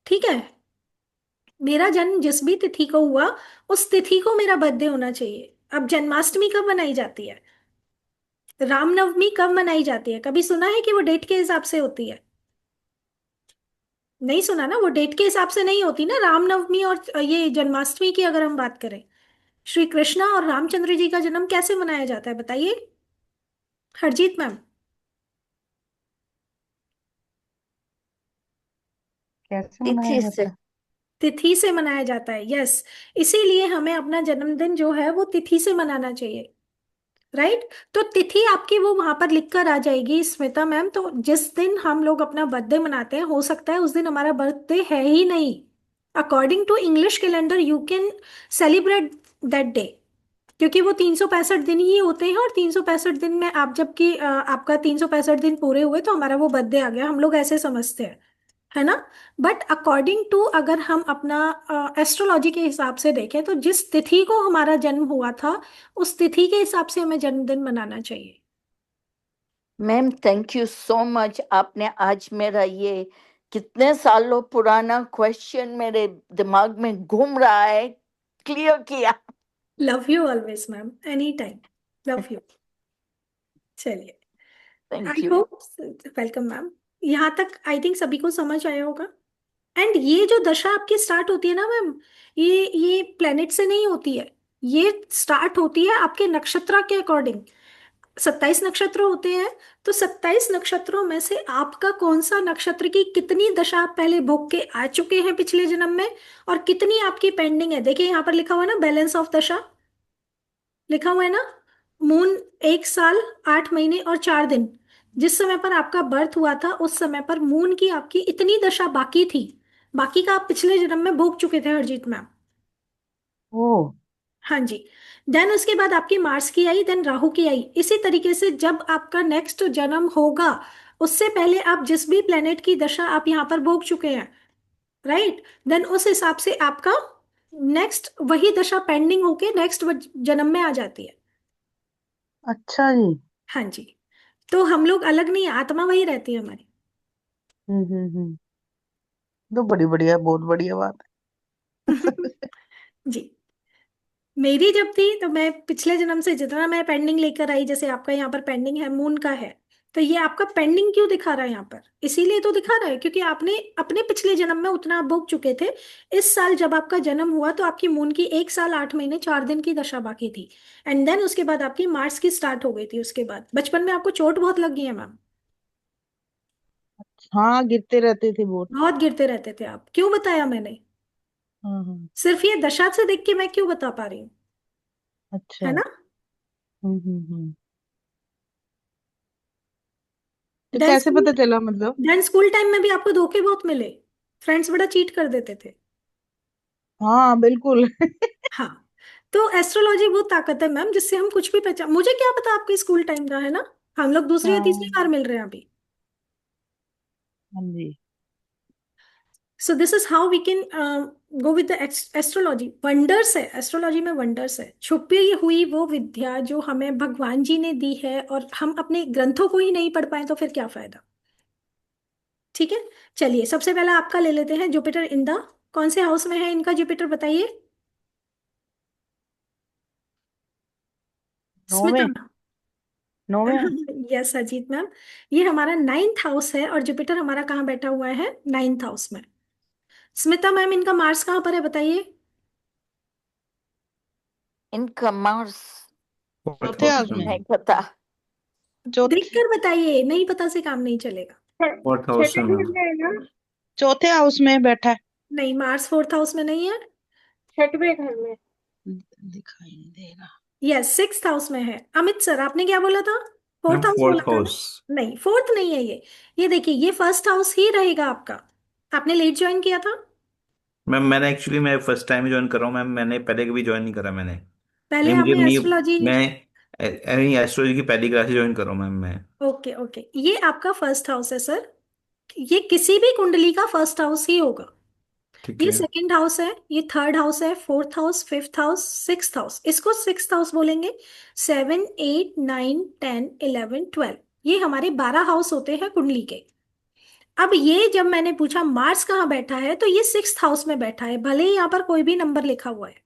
ठीक है। मेरा जन्म जिस भी तिथि को हुआ, उस तिथि को मेरा बर्थडे होना चाहिए। अब जन्माष्टमी कब मनाई जाती है? रामनवमी कब मनाई जाती है? कभी सुना है कि वो डेट के हिसाब से होती है? नहीं सुना ना, वो डेट के हिसाब से नहीं होती ना, रामनवमी और ये जन्माष्टमी की अगर हम बात करें। श्री कृष्णा और रामचंद्र जी का जन्म कैसे मनाया जाता है बताइए, हरजीत मैम। कैसे मनाया तिथि जाता से। है? तिथि से मनाया जाता है, यस। इसीलिए हमें अपना जन्मदिन जो है वो तिथि से मनाना चाहिए, राइट। तो तिथि आपकी वो वहां पर लिख कर आ जाएगी स्मिता मैम। तो जिस दिन हम लोग अपना बर्थडे मनाते हैं, हो सकता है उस दिन हमारा बर्थडे है ही नहीं। According to English calendar you can celebrate that day, क्योंकि वो 365 दिन ही होते हैं, और 365 दिन में आप जबकि आपका 365 दिन पूरे हुए तो हमारा वो बर्थडे आ गया, हम लोग ऐसे समझते हैं, है ना। बट अकॉर्डिंग टू अगर हम अपना एस्ट्रोलॉजी के हिसाब से देखें तो जिस तिथि को हमारा जन्म हुआ था उस तिथि के हिसाब से हमें जन्मदिन मनाना चाहिए। Ma'am thank you so much, आपने आज मेरा ये कितने सालों पुराना क्वेश्चन मेरे दिमाग में घूम रहा है क्लियर किया। Love you always ma'am, any time, love you. चलिए, thank I you. Hope, welcome ma'am. यहाँ तक आई थिंक सभी को समझ आया होगा। एंड ये जो दशा आपकी स्टार्ट होती है ना मैम, ये प्लेनेट से नहीं होती है, ये स्टार्ट होती है आपके नक्षत्र के अकॉर्डिंग। 27 नक्षत्र होते हैं, तो 27 नक्षत्रों में से आपका कौन सा नक्षत्र की कितनी दशा आप पहले भोग के आ चुके हैं पिछले जन्म में, और कितनी आपकी पेंडिंग है। देखिए यहाँ पर लिखा हुआ है ना, बैलेंस ऑफ दशा लिखा हुआ है ना। मून 1 साल 8 महीने और 4 दिन, जिस समय पर आपका बर्थ हुआ था उस समय पर मून की आपकी इतनी दशा बाकी थी, बाकी का आप पिछले जन्म में भोग चुके थे हरजीत मैम। ओ। हाँ जी। देन उसके बाद आपकी मार्स की आई, देन राहु की आई। इसी तरीके से जब आपका नेक्स्ट जन्म होगा उससे पहले आप जिस भी प्लेनेट की दशा आप यहाँ पर भोग चुके हैं, राइट, देन उस हिसाब से आपका नेक्स्ट वही दशा पेंडिंग होके नेक्स्ट जन्म में आ जाती है। अच्छा जी। हाँ जी। तो हम लोग अलग नहीं, आत्मा वही रहती है हमारी। हम्म। तो बड़ी बढ़िया, बहुत बढ़िया बात है। जी। मेरी जब थी तो मैं पिछले जन्म से जितना मैं पेंडिंग लेकर आई, जैसे आपका यहाँ पर पेंडिंग है मून का है, तो ये आपका पेंडिंग क्यों दिखा रहा है यहाँ पर, इसीलिए तो दिखा रहा है क्योंकि आपने अपने पिछले जन्म में उतना आप भोग चुके थे। इस साल जब आपका जन्म हुआ तो आपकी मून की 1 साल 8 महीने 4 दिन की दशा बाकी थी। एंड देन उसके बाद आपकी मार्स की स्टार्ट हो गई थी। उसके बाद बचपन में आपको चोट बहुत लगी है मैम, हाँ, गिरते रहते थे बहुत। बहुत गिरते रहते थे आप, क्यों बताया मैंने, हाँ हाँ। सिर्फ ये दशा से देख के मैं क्यों बता पा रही हूँ, अच्छा। है ना। हम्म। तो देन कैसे स्कूल पता चला मतलब? देन स्कूल टाइम में भी आपको धोखे बहुत मिले, फ्रेंड्स बड़ा चीट कर देते थे। हाँ बिल्कुल। हाँ। तो एस्ट्रोलॉजी वो ताकत है मैम जिससे हम कुछ भी पहचान, मुझे क्या पता आपके स्कूल टाइम का, है ना। हम लोग दूसरी या तीसरी हाँ। बार मिल रहे हैं अभी। हाँ जी। So this is how we can go with the astrology. Wonders है एस्ट्रोलॉजी में, वंडर्स है, छुपी हुई वो विद्या जो हमें भगवान जी ने दी है, और हम अपने ग्रंथों को ही नहीं पढ़ पाए तो फिर क्या फायदा। ठीक है। चलिए, सबसे पहला आपका ले लेते हैं, जुपिटर इन द कौन से हाउस में है इनका जुपिटर बताइए, 9वें। स्मिता। 9वें। यस अजीत मैम, ये हमारा 9th हाउस है और जुपिटर हमारा कहाँ बैठा हुआ है, 9th हाउस में। स्मिता मैम, इनका मार्स कहाँ पर है बताइए। इनका मार्स फोर्थ चौथे हाउस हाउस में। में। नहीं पता। चौथे। देखकर बताइए, नहीं पता से काम नहीं चलेगा। फोर्थ हाउस छठे में। घर में है ना? चौथे हाउस में बैठा है। नहीं, मार्स 4th हाउस में नहीं है। छठवें घर में। दिखाई नहीं दे रहा। यस, 6th हाउस में है। अमित सर, आपने क्या बोला था, मैम 4th हाउस फोर्थ बोला था ना। हाउस। नहीं, फोर्थ नहीं है ये देखिए, ये 1st हाउस ही रहेगा आपका। आपने लेट ज्वाइन किया था। मैम मैंने एक्चुअली मैं फर्स्ट टाइम ही ज्वाइन कर रहा हूँ मैम, मैंने पहले कभी ज्वाइन नहीं करा मैंने। पहले नहीं मुझे आपने नहीं। एस्ट्रोलॉजी। मैं एस्ट्रोलॉजी की पहली क्लास ज्वाइन कर रहा हूँ मैम मैं। ओके ओके, ये आपका 1st हाउस है सर। ये किसी भी कुंडली का 1st हाउस ही होगा। ठीक ये है। 2nd हाउस है, ये 3rd हाउस है, 4th house, 5th house, 6th house, इसको 6th हाउस बोलेंगे। 7 8 9 10 11 12, ये हमारे 12 हाउस होते हैं कुंडली के। अब ये जब मैंने पूछा मार्स कहाँ बैठा है, तो ये 6th हाउस में बैठा है, भले ही यहाँ पर कोई भी नंबर लिखा हुआ है,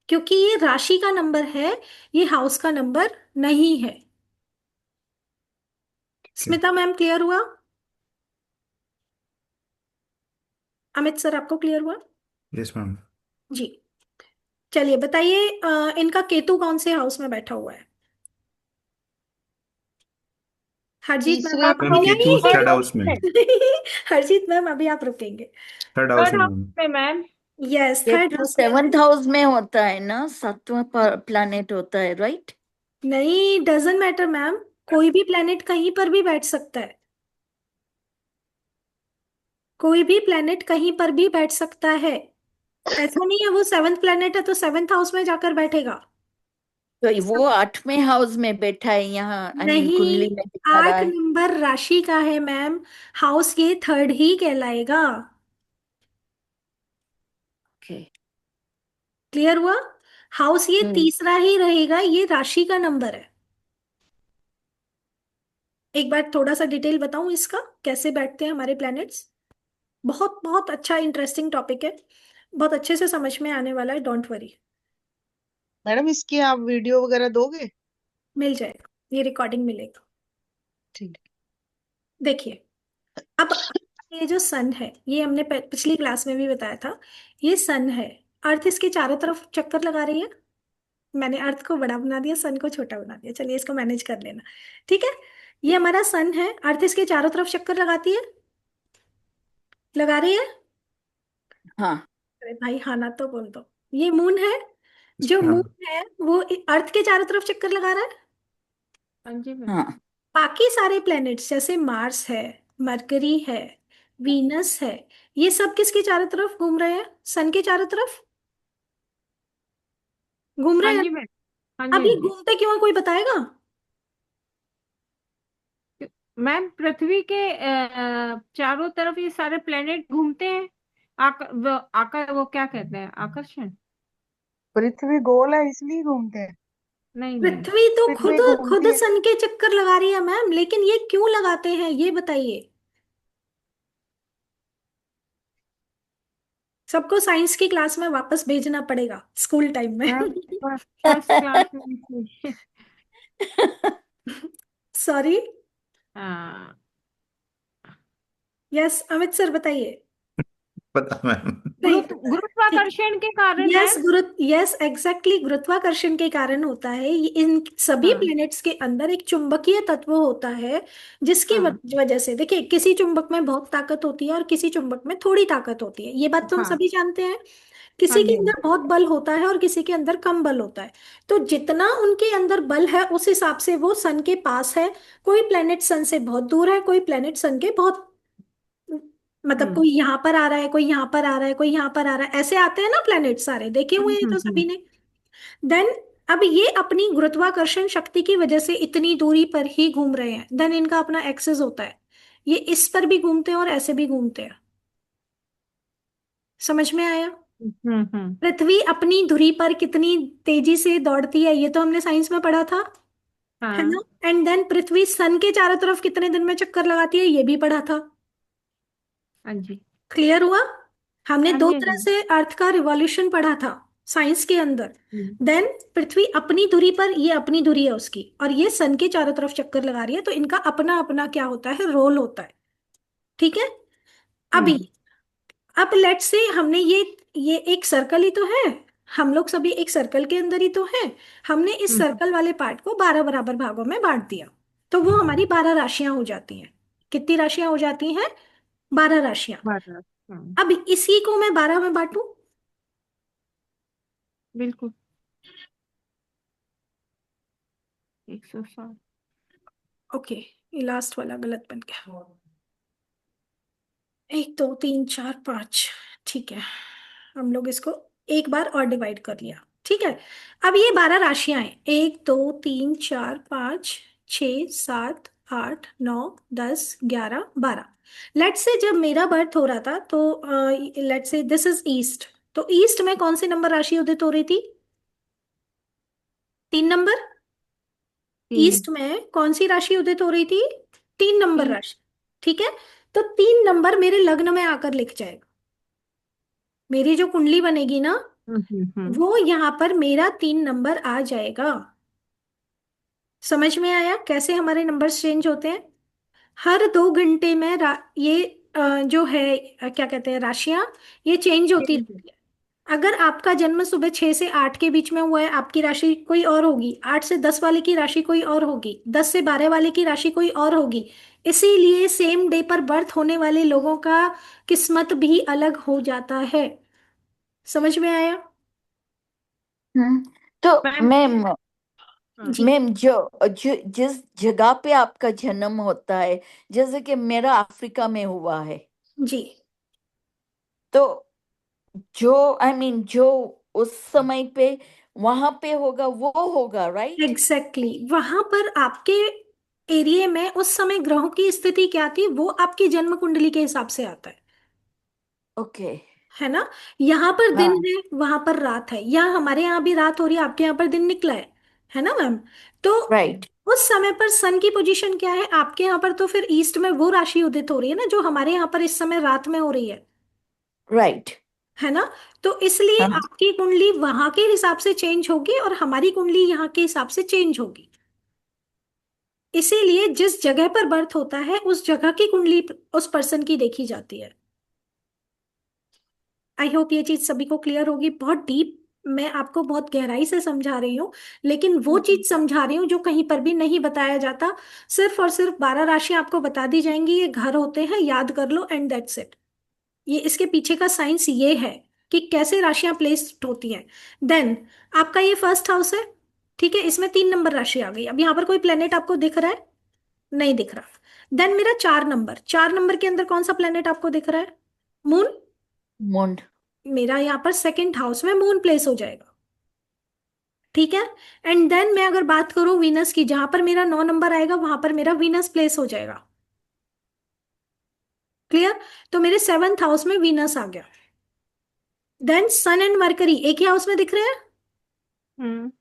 क्योंकि ये राशि का नंबर है, ये हाउस का नंबर नहीं है। ठीक है। स्मिता मैम, क्लियर हुआ। अमित सर, आपको क्लियर हुआ। Yes ma'am. जी। चलिए बताइए, इनका केतु कौन से हाउस में बैठा हुआ है? हरजीत मैम तीसरे। आप मैम अभी केतु नहीं। थर्ड हाउस में। हरजीत मैम अभी आप रुकेंगे। थर्ड हाउस थर्ड में हाउस मैम। में मैम। यस, ये थर्ड तो हाउस में है। 7th हाउस में होता है ना, 7वां प्लैनेट होता है, राइट? नहीं, डजेंट मैटर मैम, कोई भी प्लेनेट कहीं पर भी बैठ सकता है। कोई भी प्लेनेट कहीं पर भी बैठ सकता है। ऐसा नहीं है वो सेवेंथ प्लेनेट है तो सेवेंथ हाउस में जाकर बैठेगा। तो वो 8वें हाउस में बैठा है यहाँ, आई मीन नहीं, कुंडली में दिखा रहा 8 नंबर राशि का है मैम। हाउस ये थर्ड ही कहलाएगा। है। क्लियर हुआ? हाउस ये हम्म। तीसरा ही रहेगा, ये राशि का नंबर है। एक बार थोड़ा सा डिटेल बताऊं इसका, कैसे बैठते हैं हमारे प्लैनेट्स। बहुत बहुत अच्छा इंटरेस्टिंग टॉपिक है, बहुत अच्छे से समझ में आने वाला है, डोंट वरी। मैडम इसकी आप वीडियो वगैरह दोगे? मिल जाएगा, ये रिकॉर्डिंग मिलेगा। ठीक देखिए, अब ये जो सन है, ये हमने पिछली क्लास में भी बताया था। ये सन है, अर्थ इसके चारों तरफ चक्कर लगा रही है। मैंने अर्थ को बड़ा बना दिया, सन को छोटा बना दिया, चलिए इसको मैनेज कर लेना। ठीक है, ये हमारा सन है, अर्थ इसके चारों तरफ चक्कर लगाती है, लगा रही है। हाँ। अरे भाई हाँ ना तो बोल दो। ये मून है, जो मून हाँ। है वो अर्थ के चारों तरफ चक्कर लगा रहा है। हाँ जी मैम। हाँ। बाकी सारे प्लैनेट्स जैसे मार्स है, मरकरी है, वीनस है, ये सब किसके चारों तरफ घूम रहे हैं? सन के चारों तरफ घूम हाँ रहे हैं। जी मैम। हाँ जी अब हाँ ये जी। घूमते क्यों है, कोई बताएगा? मैम पृथ्वी के चारों तरफ ये सारे प्लेनेट घूमते हैं। वो क्या कहते हैं, आकर्षण। पृथ्वी गोल है इसलिए घूमते हैं। नहीं नहीं। पृथ्वी तो खुद पृथ्वी घूमती खुद है। सन के चक्कर लगा रही है मैम, लेकिन ये क्यों लगाते हैं ये बताइए। सबको साइंस की क्लास में वापस भेजना पड़ेगा, स्कूल टाइम में। मैम फर्स्ट क्लास में। सॉरी। हाँ। यस अमित सर बताइए। पता मैम। नहीं पता है, ठीक। गुरुत्वाकर्षण के कारण यस मैम। यस एग्जैक्टली, गुरुत्वाकर्षण के कारण होता है ये। इन सभी हाँ प्लैनेट्स के अंदर एक चुंबकीय तत्व होता है, जिसकी हाँ वजह से देखिए, किसी चुंबक में बहुत ताकत होती है और किसी चुंबक में थोड़ी ताकत होती है, ये बात तो हम हाँ। सभी जानते हैं। हाँ किसी के जी हाँ अंदर जी। बहुत बल होता है और किसी के अंदर कम बल होता है। तो जितना उनके अंदर बल है उस हिसाब से वो सन के पास है। कोई प्लेनेट सन से बहुत दूर है, कोई प्लेनेट सन के बहुत, मतलब हम्म कोई यहाँ पर आ रहा है, कोई यहाँ पर आ रहा है, कोई यहाँ पर आ रहा है, ऐसे आते हैं ना प्लेनेट, सारे देखे हुए हैं तो हम्म। सभी ने। देन अब ये अपनी गुरुत्वाकर्षण शक्ति की वजह से इतनी दूरी पर ही घूम रहे हैं, देन इनका अपना एक्सेस होता है। ये इस पर भी घूमते हैं और ऐसे भी घूमते हैं। समझ में आया? हम्म। पृथ्वी अपनी धुरी पर कितनी तेजी से दौड़ती है, ये तो हमने साइंस में पढ़ा था, है हाँ। ना? एंड देन पृथ्वी सन के चारों तरफ कितने दिन में चक्कर लगाती है, ये भी पढ़ा था। हाँ जी। क्लियर हुआ? हमने हाँ दो जी हाँ तरह जी। से अर्थ का रिवॉल्यूशन पढ़ा था साइंस के अंदर। हम्म देन पृथ्वी अपनी धुरी पर, ये अपनी धुरी है उसकी, और ये सन के चारों तरफ चक्कर लगा रही है, तो इनका अपना अपना क्या होता है, रोल होता है। ठीक है? अभी, हम्म अब लेट्स से हमने ये एक सर्कल ही तो है, हम लोग सभी एक सर्कल के अंदर ही तो हैं। हमने इस हम्म। सर्कल वाले पार्ट को 12 बराबर भागों में बांट दिया, तो वो हमारी 12 राशियां हो जाती हैं। कितनी राशियां हो जाती हैं? 12 राशियां। बात। हाँ अब इसी को मैं 12 में बांटू। बिल्कुल। 160। ओके, ये लास्ट वाला गलत बन गया। 1 2 3 4 5, ठीक है, हम लोग इसको एक बार और डिवाइड कर लिया। ठीक है, अब ये 12 राशियां हैं, 1 2 3 4 5 6 7 8 9 10 11 12। लेट्स से जब मेरा बर्थ हो रहा था तो let's say this is east, तो ईस्ट में कौन सी नंबर राशि उदित हो रही थी? 3 नंबर। 3। ईस्ट में कौन सी राशि उदित हो रही थी? 3 नंबर 3। राशि। ठीक है, तो 3 नंबर मेरे लग्न में आकर लिख जाएगा। मेरी जो कुंडली बनेगी ना, हम्म। वो यहाँ पर मेरा 3 नंबर आ जाएगा। समझ में आया कैसे हमारे नंबर्स चेंज होते हैं? हर 2 घंटे में ये जो है क्या कहते हैं, राशियां, ये चेंज होती ठीक है। रहती है। अगर आपका जन्म सुबह 6 से 8 के बीच में हुआ है, आपकी राशि कोई और होगी। 8 से 10 वाले की राशि कोई और होगी। 10 से 12 वाले की राशि कोई और होगी। इसीलिए सेम डे पर बर्थ होने वाले लोगों का किस्मत भी अलग हो जाता है। समझ में आया? हम्म। तो मैम। मैम, हाँ। जी। मैम जो जिस जगह पे आपका जन्म होता है, जैसे कि मेरा अफ्रीका में हुआ है, जी। तो जो जो उस समय पे वहां पे होगा वो होगा, राइट? एग्जैक्टली वहां पर आपके एरिया में उस समय ग्रहों की स्थिति क्या थी वो आपकी जन्म कुंडली के हिसाब से आता है। ओके। है ना? यहाँ पर दिन हाँ। है, वहां पर रात है, या हमारे यहाँ भी रात हो रही है, आपके यहाँ पर दिन निकला है ना मैम? तो राइट। उस समय पर सन की पोजीशन क्या है आपके यहाँ पर? तो फिर ईस्ट में वो राशि उदित हो रही है ना जो हमारे यहाँ पर इस समय रात में हो रही राइट। है ना? तो इसलिए हाँ। आपकी कुंडली वहां के हिसाब से चेंज होगी और हमारी कुंडली यहाँ के हिसाब से चेंज होगी। इसीलिए जिस जगह पर बर्थ होता है उस जगह की कुंडली उस पर्सन की देखी जाती है। आई होप ये चीज सभी को क्लियर होगी। बहुत डीप मैं आपको बहुत गहराई से समझा रही हूँ, लेकिन वो चीज समझा रही हूँ जो कहीं पर भी नहीं बताया जाता। सिर्फ और सिर्फ 12 राशियां आपको बता दी जाएंगी, ये घर होते हैं, याद कर लो, एंड दैट्स इट। ये इसके पीछे का साइंस ये है कि कैसे राशियां प्लेस्ड होती हैं। देन आपका ये फर्स्ट हाउस है, ठीक है, इसमें 3 नंबर राशि आ गई। अब यहाँ पर कोई प्लेनेट आपको दिख रहा है? नहीं दिख रहा। देन मेरा 4 नंबर, 4 नंबर के अंदर कौन सा प्लेनेट आपको दिख रहा है? मून। मुंड। मेरा यहाँ पर सेकंड हाउस में मून प्लेस हो जाएगा। ठीक है। एंड देन मैं अगर बात करूं वीनस की, जहां पर मेरा 9 नंबर आएगा वहां पर मेरा वीनस प्लेस हो जाएगा। क्लियर? तो मेरे 7th हाउस में वीनस आ गया। देन सन एंड मरकरी एक ही हाउस में दिख रहे हैं। हम्म।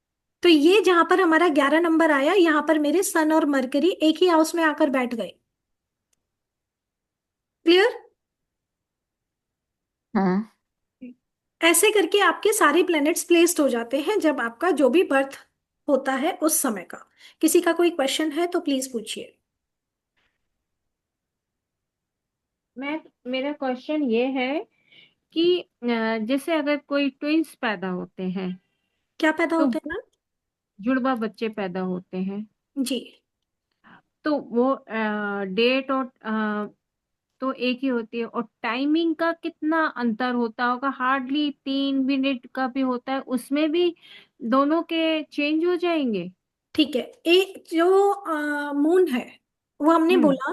तो ये जहां पर हमारा 11 नंबर आया, यहां पर मेरे सन और मरकरी एक ही हाउस में आकर बैठ गए। क्लियर? हाँ। ऐसे करके आपके सारे प्लैनेट्स प्लेस्ड हो जाते हैं जब आपका जो भी बर्थ होता है उस समय का। किसी का कोई क्वेश्चन है तो प्लीज पूछिए। मैं मेरा क्वेश्चन ये है कि जैसे अगर कोई ट्विंस पैदा होते हैं क्या पैदा तो होते हैं जुड़वा बच्चे पैदा होते हैं, ना? जी। तो वो डेट और तो एक ही होती है, और टाइमिंग का कितना अंतर होता होगा? हार्डली 3 मिनट का भी होता है, उसमें भी दोनों के चेंज हो जाएंगे? ठीक है। एक जो मून है वो हमने हम्म। बोला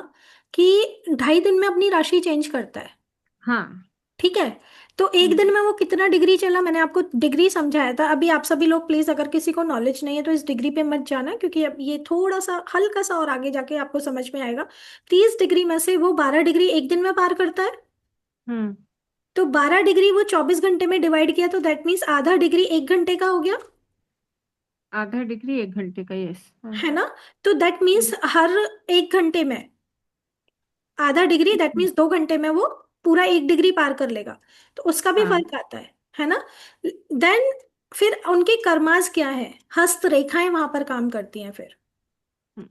कि 2.5 दिन में अपनी राशि चेंज करता है। हाँ। ठीक है। तो एक दिन हम्म। में वो कितना डिग्री चला, मैंने आपको डिग्री समझाया था। अभी आप सभी लोग प्लीज, अगर किसी को नॉलेज नहीं है तो इस डिग्री पे मत जाना, क्योंकि अब ये थोड़ा सा हल्का सा और आगे जाके आपको समझ में आएगा। 30 डिग्री में से वो 12 डिग्री एक दिन में पार करता है। हम्म। तो 12 डिग्री वो 24 घंटे में डिवाइड किया तो दैट मीन्स आधा डिग्री 1 घंटे का हो गया। आधा डिग्री 1 घंटे का, यस। हाँ। है ना? तो दैट मीन्स हर 1 घंटे में आधा डिग्री, दैट मीन्स 2 घंटे में वो पूरा 1 डिग्री पार कर लेगा। तो उसका भी हाँ। फर्क आता है ना? देन फिर उनके कर्मास क्या है, हस्त रेखाएं वहां पर काम करती हैं फिर। हम्म,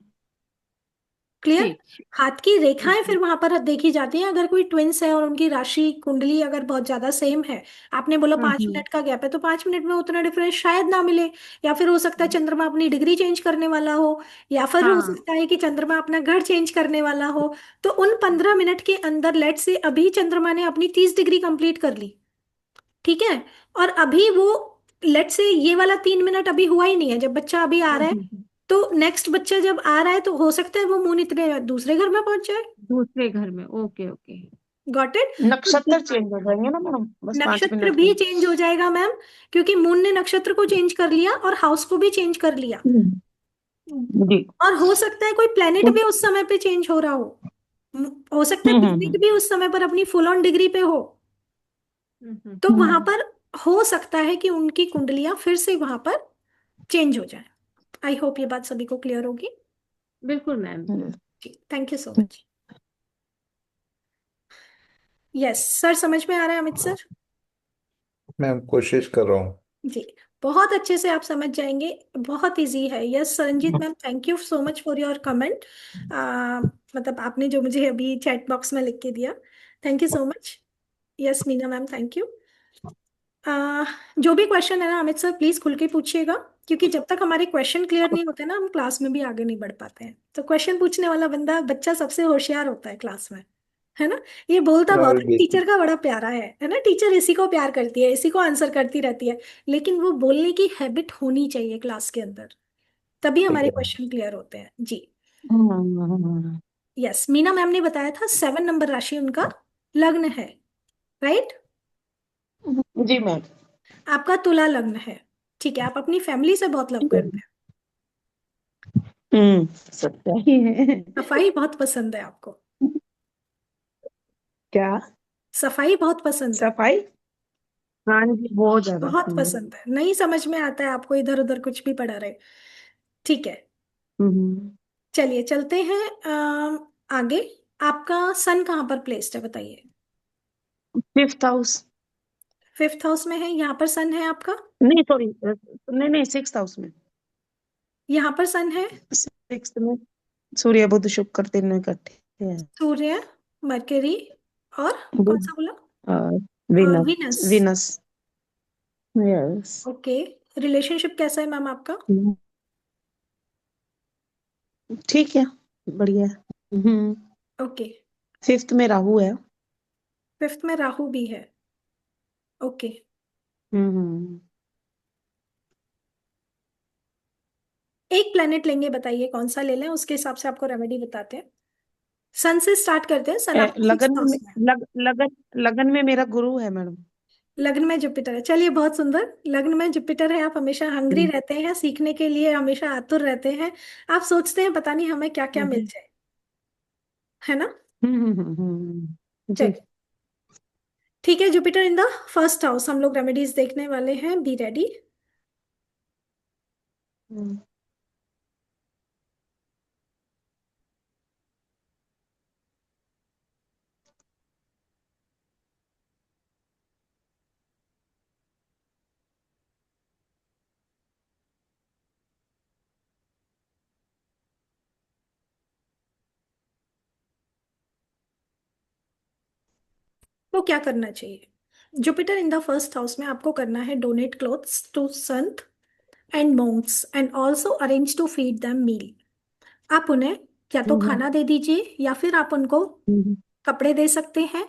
क्लियर? ठीक। हाथ की रेखाएं हम्म। फिर वहां पर देखी जाती हैं। अगर कोई ट्विंस है और उनकी राशि कुंडली अगर बहुत ज्यादा सेम है, आपने बोला पांच हम्म। मिनट का गैप है, तो 5 मिनट में उतना डिफरेंस शायद ना मिले। या फिर हो सकता है चंद्रमा अपनी डिग्री चेंज करने वाला हो, या फिर हो हाँ। सकता है कि चंद्रमा अपना घर चेंज करने वाला हो। तो उन 15 मिनट के अंदर, लेट से अभी चंद्रमा ने अपनी 30 डिग्री कंप्लीट कर ली, ठीक है, और अभी वो, लेट से ये वाला 3 मिनट अभी हुआ ही नहीं है, जब बच्चा अभी आ रहा है, हम्म। तो नेक्स्ट बच्चा जब आ रहा है तो हो सकता है वो मून इतने दूसरे घर में पहुंच जाए। दूसरे घर में, ओके ओके। Got it? नक्षत्र चेंज हो जाएंगे ना मैडम, बस पांच नक्षत्र मिनट भी में। चेंज हो जाएगा मैम, क्योंकि मून ने नक्षत्र को चेंज कर लिया और हाउस को भी चेंज कर लिया। जी। और हो सकता है कोई प्लेनेट भी उस समय पे चेंज हो रहा हो। हो सकता है प्लेनेट भी उस समय पर अपनी फुल ऑन डिग्री पे हो। तो वहां हम्म। पर हो सकता है कि उनकी कुंडलियां फिर से वहां पर चेंज हो जाए। आई होप ये बात सभी को क्लियर होगी। बिल्कुल मैम। जी, thank you so much. Yes sir, समझ में आ रहा है अमित सर? मैं कोशिश कर रहा हूँ। जी, बहुत अच्छे से आप समझ जाएंगे। बहुत इजी है। Yes Saranjeet ma'am, thank you so much for your comment. मतलब आपने जो मुझे अभी चैट बॉक्स में लिख के दिया, thank you so much. Yes Meena ma'am, thank you. आ, जो भी क्वेश्चन है ना अमित सर प्लीज खुल के पूछिएगा, क्योंकि जब तक हमारे क्वेश्चन क्लियर नहीं होते ना हम क्लास में भी आगे नहीं बढ़ पाते हैं। तो क्वेश्चन पूछने वाला बच्चा सबसे होशियार होता है क्लास में, है ना। ये बोलता बहुत है, टीचर का बड़ा प्यारा है ना। टीचर इसी को प्यार करती है, इसी को आंसर करती रहती है, लेकिन वो बोलने की हैबिट होनी चाहिए क्लास के अंदर, तभी हमारे क्वेश्चन क्लियर होते हैं जी। हम्म, यस, मीना मैम ने बताया था 7 नंबर राशि उनका लग्न है, राइट। जी मैम। आपका तुला लग्न है, ठीक है। आप अपनी फैमिली से बहुत लव करते हैं, सत्य ही है। सफाई बहुत पसंद है आपको, क्या? सफाई बहुत पसंद है, सफाई? हाँ जी, बहुत ज्यादा। बहुत पसंद है। नहीं समझ में आता है आपको इधर उधर कुछ भी पढ़ा रहे, ठीक है। हम्म। चलिए चलते हैं आगे। आपका सन कहाँ पर प्लेस्ड है बताइए। 5th house. 5th हाउस में है, यहाँ पर सन है आपका, नहीं सॉरी, नहीं नहीं, 6th हाउस में। यहाँ पर सन है। 6th में सूर्य बुध शुक्र तीनों इकट्ठे हैं। सूर्य, मरकरी, और कौन बुध सा बोला, और Venus. Venus. Venus, yes. Okay, relationship कैसा है मैम आपका। ठीक है, बढ़िया है। ओके, 5th में राहु है। 5th में राहु भी है, ओके। हम्म। एक प्लेनेट लेंगे, बताइए कौन सा ले लें, उसके हिसाब से आपको रेमेडी बताते हैं। सन से स्टार्ट करते हैं, सन आपका सिक्स लगन में हाउस में है। लगन में मेरा गुरु है मैडम। लग्न में जुपिटर है, चलिए बहुत सुंदर। लग्न में जुपिटर है, आप हमेशा हंग्री हम्म, रहते हैं, सीखने के लिए हमेशा आतुर रहते हैं। आप सोचते हैं पता नहीं हमें क्या क्या मिल हम्म, जाए, है ना। जी। चलिए ठीक है, Jupiter in the 1st house, हम लोग रेमेडीज देखने वाले हैं, बी रेडी। हम्म, तो क्या करना चाहिए, Jupiter in the 1st house में आपको करना है donate clothes to sant and monks and also arrange to feed them meal. आप उन्हें या तो हम्म, खाना दे दीजिए या फिर आप उनको हम्म, कपड़े दे सकते हैं।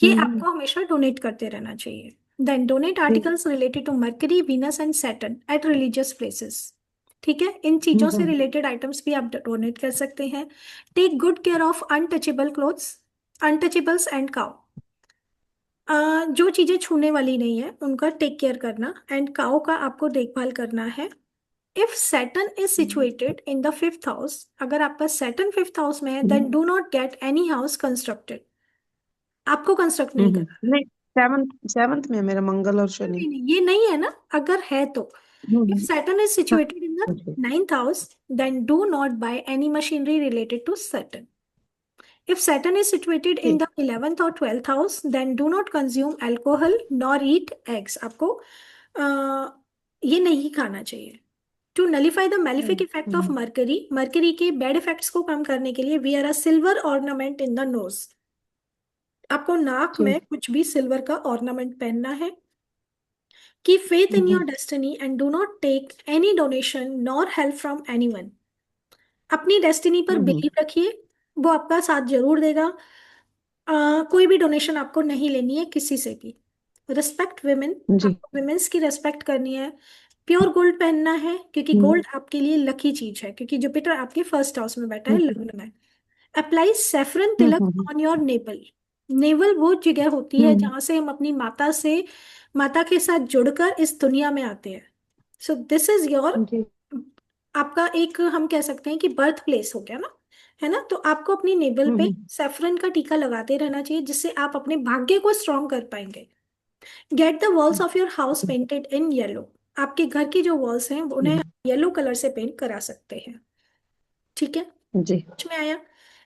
ये हम्म, आपको हमेशा डोनेट करते रहना चाहिए। देन डोनेट जी। Articles related to Mercury Venus and Saturn at religious places. ठीक है, इन चीजों से हम्म, रिलेटेड आइटम्स भी आप डोनेट कर सकते हैं। Take good care of untouchable clothes, untouchables and cow. जो चीजें छूने वाली नहीं है उनका टेक केयर करना, एंड काउ का आपको देखभाल करना है। If Saturn is situated in the 5th house, अगर आपका सैटर्न 5th हाउस में है, then do not get any house constructed. आपको कंस्ट्रक्ट नहीं करना। नहीं, 7th में है मेरा मंगल और शनि। नहीं नहीं, ये नहीं है ना, अगर है तो। इफ हम्म, सैटर्न इज हाँ सिचुएटेड इन द जी। 9th house, then do not buy any machinery related to Saturn. If Saturn is situated in जी। द 11th और 12th house, then do not consume alcohol nor eat eggs. आपको ये नहीं खाना चाहिए। To nullify the malefic effect of hmm, Mercury, Mercury के बैड इफेक्ट्स को कम करने के लिए wear a silver ornament in the nose. आपको नाक जी। में कुछ भी सिल्वर का ऑर्नामेंट पहनना है। Keep faith in your hmm, destiny and do not take any donation nor help from anyone. अपनी डेस्टिनी पर हम्म, बिलीव रखिए, वो आपका साथ जरूर देगा। कोई भी डोनेशन आपको नहीं लेनी है किसी से भी। रिस्पेक्ट विमेन, जी। आपको विमेन्स की रेस्पेक्ट करनी है। प्योर गोल्ड पहनना है, क्योंकि हम्म, गोल्ड आपके लिए लकी चीज है, क्योंकि जुपिटर आपके 1st हाउस में बैठा है हम्म, लग्न में। Apply saffron Tilak hmm, on your naval. Naval वो जगह होती है हम्म, जहां से हम अपनी माता के साथ जुड़कर इस दुनिया में आते हैं। सो दिस इज योर, जी। आपका एक हम कह सकते हैं कि बर्थ प्लेस हो गया ना, है ना। तो आपको अपनी नेवल पे हम्म, सेफरन का टीका लगाते रहना चाहिए, जिससे आप अपने भाग्य को स्ट्रॉन्ग कर पाएंगे। Get the walls of your house painted in yellow. आपके घर की जो वॉल्स हैं उन्हें येलो कलर से पेंट करा सकते हैं, ठीक है। जी। समझ में आया।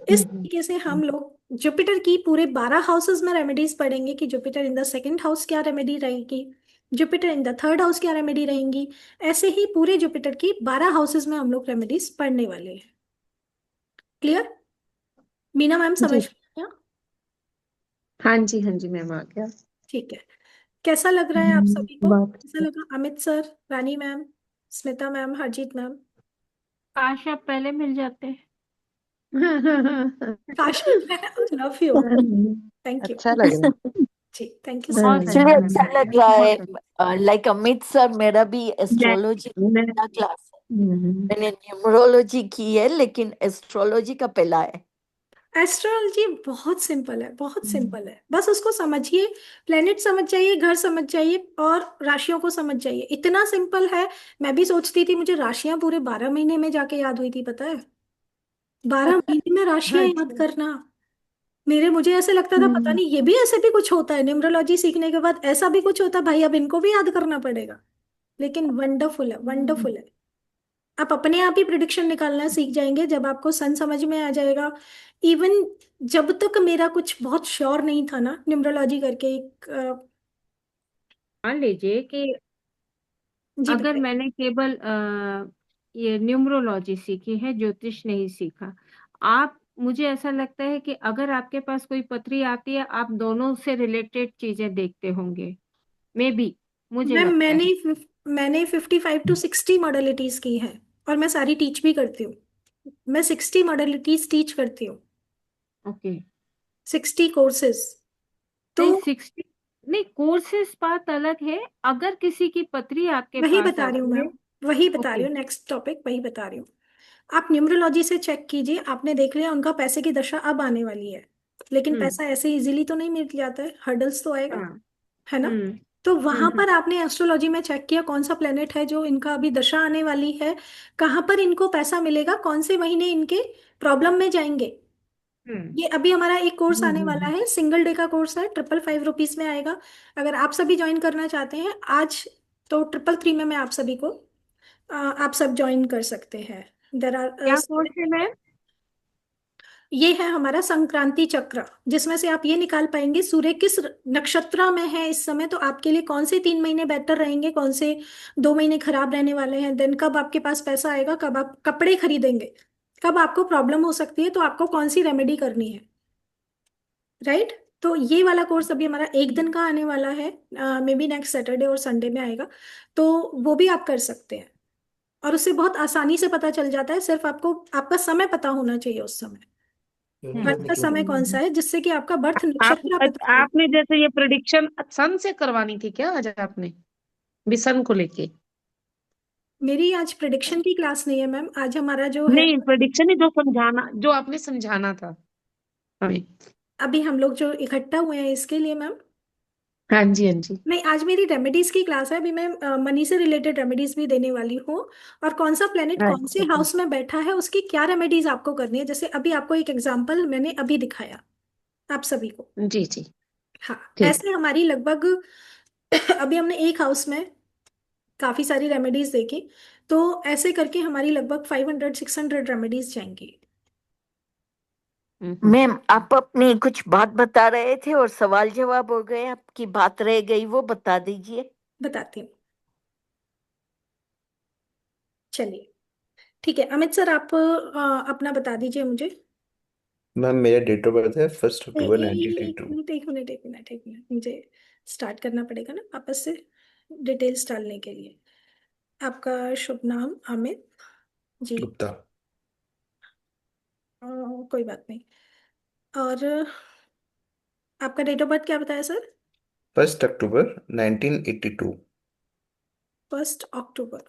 इस तरीके से हम लोग जुपिटर की पूरे 12 हाउसेस में रेमेडीज पढ़ेंगे कि Jupiter in the 2nd house क्या रेमेडी रहेगी, Jupiter in the 3rd house क्या रेमेडी रहेंगी। ऐसे ही पूरे जुपिटर की 12 हाउसेस में हम लोग रेमेडीज पढ़ने वाले हैं। क्लियर, मीना मैम समझ जी। गया। हाँ जी, हाँ जी मैम, आ गया। ठीक है, कैसा लग रहा है आप सभी को? बात कैसा लगा Amit sir, Rani ma'am, Smita ma'am, Harjeet ma'am? काश आप पहले मिल जाते। काश मैं लव यू। Thank you. अच्छा लग रहा है। जी थैंक यू सो बहुत मच। अच्छा एक्चुअली लग अच्छा रहा है, लग रहा बहुत अच्छा। है। लाइक अमित सर, मेरा भी मैं एस्ट्रोलॉजी मैं का क्लास है। मैंने न्यूमरोलॉजी की है, लेकिन एस्ट्रोलॉजी का पहला है। एस्ट्रोलॉजी बहुत सिंपल है, बहुत सिंपल है, बस उसको समझिए। प्लेनेट समझ जाइए, घर समझ जाइए, और राशियों को समझ जाइए, इतना सिंपल है। मैं भी सोचती थी, मुझे राशियां पूरे 12 महीने में जाके याद हुई थी, पता है? 12 महीने में राशियां याद अच्छा। करना। मुझे ऐसे लगता था, पता हम्म। नहीं ये भी ऐसे भी कुछ होता है, न्यूमरोलॉजी सीखने के बाद ऐसा भी कुछ होता है भाई, अब इनको भी याद करना पड़ेगा। लेकिन वंडरफुल है, वंडरफुल है। आप अपने आप ही प्रिडिक्शन निकालना सीख जाएंगे जब आपको सन समझ में आ जाएगा। इवन जब तक मेरा कुछ बहुत श्योर नहीं था ना, न्यूमरोलॉजी करके एक मान लीजिए कि जी अगर बताइए। मैंने केवल ये न्यूमरोलॉजी सीखी है, ज्योतिष नहीं सीखा, आप, मुझे ऐसा लगता है कि अगर आपके पास कोई पत्री आती है, आप दोनों से रिलेटेड चीजें देखते होंगे, मे बी, मुझे मैम लगता है। मैंने 55 to 60 मॉडलिटीज की हैं, और मैं सारी टीच भी करती हूँ। मैं 60 मॉडलिटीज टीच करती हूँ, ओके। 60 कोर्सेज। तो नहीं 60, नहीं कोर्सेज बात अलग है, अगर किसी की पत्री आपके वही पास बता रही हूँ आती है। मैम, वही बता रही ओके। हूँ, नेक्स्ट टॉपिक वही बता रही हूँ। आप न्यूमरोलॉजी से चेक कीजिए, आपने देख लिया उनका पैसे की दशा अब आने वाली है, लेकिन हम्म। पैसा ऐसे इजीली तो नहीं मिल जाता है, हर्डल्स तो आएगा, हाँ। है ना? हम्म। तो वहां हम्म। पर आपने एस्ट्रोलॉजी में चेक किया कौन सा प्लेनेट है जो इनका अभी दशा आने वाली है, कहाँ पर इनको पैसा मिलेगा, कौन से महीने इनके प्रॉब्लम में जाएंगे। हम्म। ये अभी हमारा एक कोर्स आने वाला हम्म। है, सिंगल डे का कोर्स है, 555 रुपीज में आएगा। अगर आप सभी ज्वाइन करना चाहते हैं आज, तो 333 में मैं आप सभी को आप सब ज्वाइन कर सकते हैं। देर आर क्या कोर्स है मैम? ये है हमारा संक्रांति चक्र, जिसमें से आप ये निकाल पाएंगे सूर्य किस नक्षत्र में है इस समय, तो आपके लिए कौन से 3 महीने बेटर रहेंगे, कौन से 2 महीने खराब रहने वाले हैं, देन कब आपके पास पैसा आएगा, कब आप कपड़े खरीदेंगे, कब आपको प्रॉब्लम हो सकती है, तो आपको कौन सी रेमेडी करनी है, राइट? तो ये वाला कोर्स अभी हमारा एक दिन का आने वाला है, मे बी नेक्स्ट सैटरडे और संडे में आएगा। तो वो भी आप कर सकते हैं, और उससे बहुत आसानी से पता चल जाता है, सिर्फ आपको आपका समय पता होना चाहिए उस समय, बर्थ का समय कौन सा हम्म। है, जिससे कि आपका बर्थ आप नक्षत्र पता चले। आपने जैसे ये प्रिडिक्शन सन से करवानी थी क्या आज आपने, विसन को लेके? मेरी आज प्रिडिक्शन की क्लास नहीं है मैम, आज हमारा जो है, नहीं, प्रिडिक्शन ही जो समझाना, जो आपने समझाना था हमें। अभी हम लोग जो इकट्ठा हुए हैं इसके लिए मैम। हाँ जी, हाँ जी। नहीं, आज मेरी रेमेडीज की क्लास है, अभी मैं मनी से रिलेटेड रेमेडीज भी देने वाली हूँ, और कौन सा प्लेनेट कौन से अच्छा अच्छा। हाउस में बैठा है उसकी क्या रेमेडीज आपको करनी है, जैसे अभी आपको एक एग्जांपल मैंने अभी दिखाया आप सभी को। जी जी। हाँ, ठीक। ऐसे हमारी लगभग अभी हमने एक हाउस में काफी सारी रेमेडीज देखी, तो ऐसे करके हमारी लगभग 500 600 रेमेडीज जाएंगी। हम्म। मैम, आप अपनी कुछ बात बता रहे थे और सवाल जवाब हो गए, आपकी बात रह गई, वो बता दीजिए। बताती हूँ, चलिए। ठीक है अमित सर, आप अपना बता दीजिए मुझे। मैम मेरा डेट ऑफ बर्थ है 1 अक्टूबर एक 1982। मिनट, एक मिनट, एक मिनट, एक मिनट, मुझे स्टार्ट करना पड़ेगा ना वापस से डिटेल्स डालने के लिए। आपका शुभ नाम अमित जी? गुप्ता। अ, कोई बात नहीं। और आपका डेट ऑफ बर्थ क्या बताया sir? 1 October 1982। 1 October.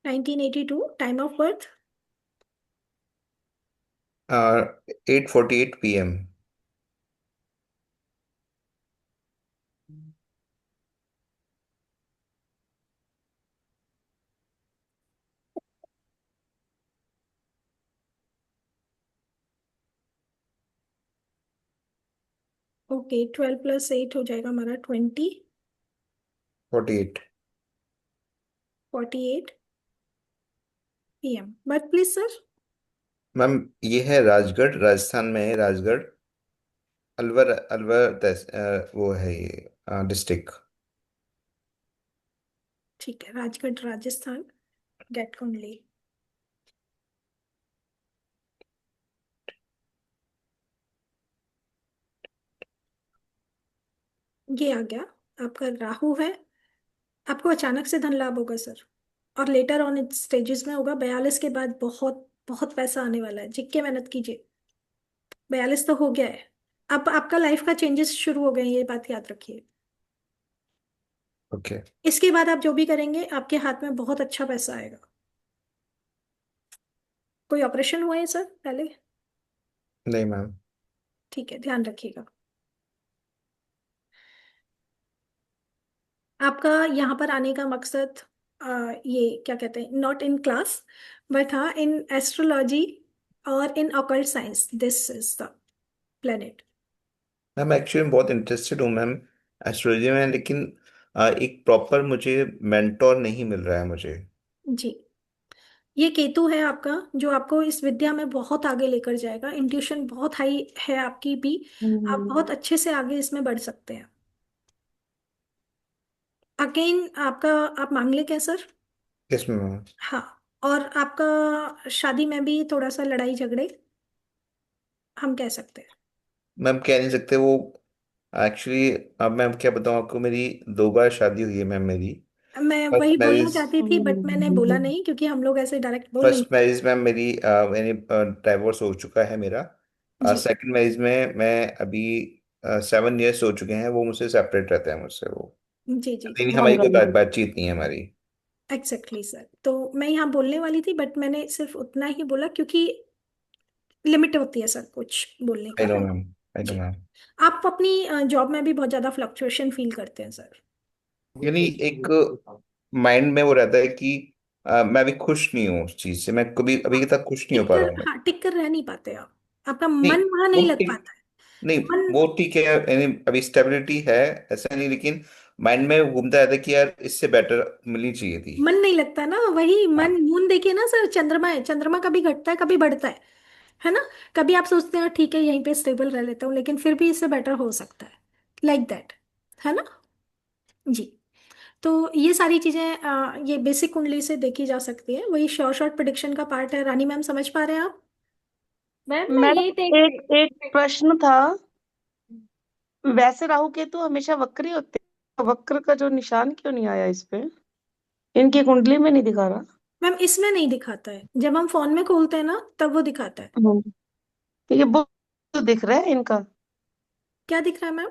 1982, time of birth? 8:48 PM। Okay, 12 + 8 हो जाएगा हमारा 20, 48। 48 PM। Birth please sir. Ma'am ये है राजगढ़, राजस्थान में है राजगढ़। अलवर, अलवर वो है ये डिस्ट्रिक्ट। ठीक है, राजगढ़ राजस्थान, गेट कुंडली। ये आ गया, आपका राहु है। आपको अचानक से धन लाभ होगा सर, और लेटर ऑन स्टेजेस में होगा। 42 के बाद बहुत बहुत पैसा आने वाला है, जिक के मेहनत कीजिए। 42 तो हो गया है, अब आपका लाइफ का चेंजेस शुरू हो गए हैं, ये बात याद रखिए। ओके। इसके बाद आप जो भी करेंगे आपके हाथ में बहुत अच्छा पैसा आएगा। कोई ऑपरेशन हुआ है सर पहले? नहीं मैम। ठीक है, ध्यान रखिएगा। आपका यहाँ पर आने का मकसद ये क्या कहते हैं, नॉट इन क्लास, बट हाँ इन एस्ट्रोलॉजी और इन occult science, this is the planet. Ma'am actually बहुत इंटरेस्टेड हूँ मैम एस्ट्रोलॉजी में, लेकिन एक प्रॉपर मुझे मेंटोर नहीं मिल रहा है मुझे। जी, ये केतु है आपका, जो आपको इस विद्या में बहुत आगे लेकर जाएगा। इंट्यूशन बहुत हाई है आपकी भी, आप बहुत अच्छे से आगे इसमें बढ़ सकते हैं। अगेन आपका, आप मांगलिक है सर? किस में मैम? हाँ। और आपका शादी में भी थोड़ा सा लड़ाई झगड़े हम कह सकते हैं। मैम कह नहीं सकते वो। एक्चुअली अब मैं क्या बताऊँ आपको, मेरी 2 बार शादी हुई है मैम मेरी। मैं वही फर्स्ट बोलना मैरिज चाहती थी, बट मैंने बोला नहीं क्योंकि हम लोग ऐसे डायरेक्ट बोल नहीं। फर्स्ट मैरिज में मेरी यानी डाइवोर्स हो चुका है मेरा। जी सेकंड मैरिज में मैं अभी 7 इयर्स हो चुके हैं, वो मुझसे सेपरेट रहते हैं मुझसे वो। जी जी अभी जी। भी हमारी कोई बातचीत नहीं है हमारी। एग्जैक्टली सर, तो मैं यहाँ बोलने वाली थी, बट मैंने सिर्फ उतना ही बोला क्योंकि लिमिट होती है सर कुछ बोलने आई का, नो है ना? मैम। आई नो जी। मैम। आप अपनी जॉब में भी बहुत ज्यादा फ्लक्चुएशन फील करते हैं सर। यानी एक माइंड में वो रहता है कि मैं अभी खुश नहीं हूँ उस चीज से, मैं कभी अभी तक खुश नहीं हो टिक पा रहा कर, हूँ मैं। हाँ टिक कर रह नहीं पाते आप, आपका नहीं मन वहां वो नहीं लग ठीक, पाता है। नहीं मन वो ठीक है, यानी अभी स्टेबिलिटी है, ऐसा नहीं, लेकिन माइंड में घूमता रहता है कि यार इससे बेटर मिलनी चाहिए थी। मन नहीं लगता ना, वही मन। हाँ। मून देखिए ना सर, चंद्रमा है, चंद्रमा कभी घटता है कभी बढ़ता है ना? कभी आप सोचते हैं ठीक है यहीं पे स्टेबल रह लेता हूँ, लेकिन फिर भी इससे बेटर हो सकता है, लाइक दैट, है ना? जी। तो ये सारी चीजें ये बेसिक कुंडली से देखी जा सकती है, वही शॉर्ट शॉर्ट प्रिडिक्शन का पार्ट है। रानी मैम समझ पा रहे हैं आप? मैम मैं ये मैडम देख एक एक प्रश्न था। वैसे राहु केतु हमेशा वक्र ही होते हैं, वक्र का जो निशान क्यों नहीं आया इस पे? इनकी कुंडली में नहीं दिखा रहा। मैम इसमें नहीं दिखाता है, जब हम फोन में खोलते हैं ना तब वो दिखाता है। तो ये बुध तो दिख रहा है इनका। क्या दिख रहा है मैम?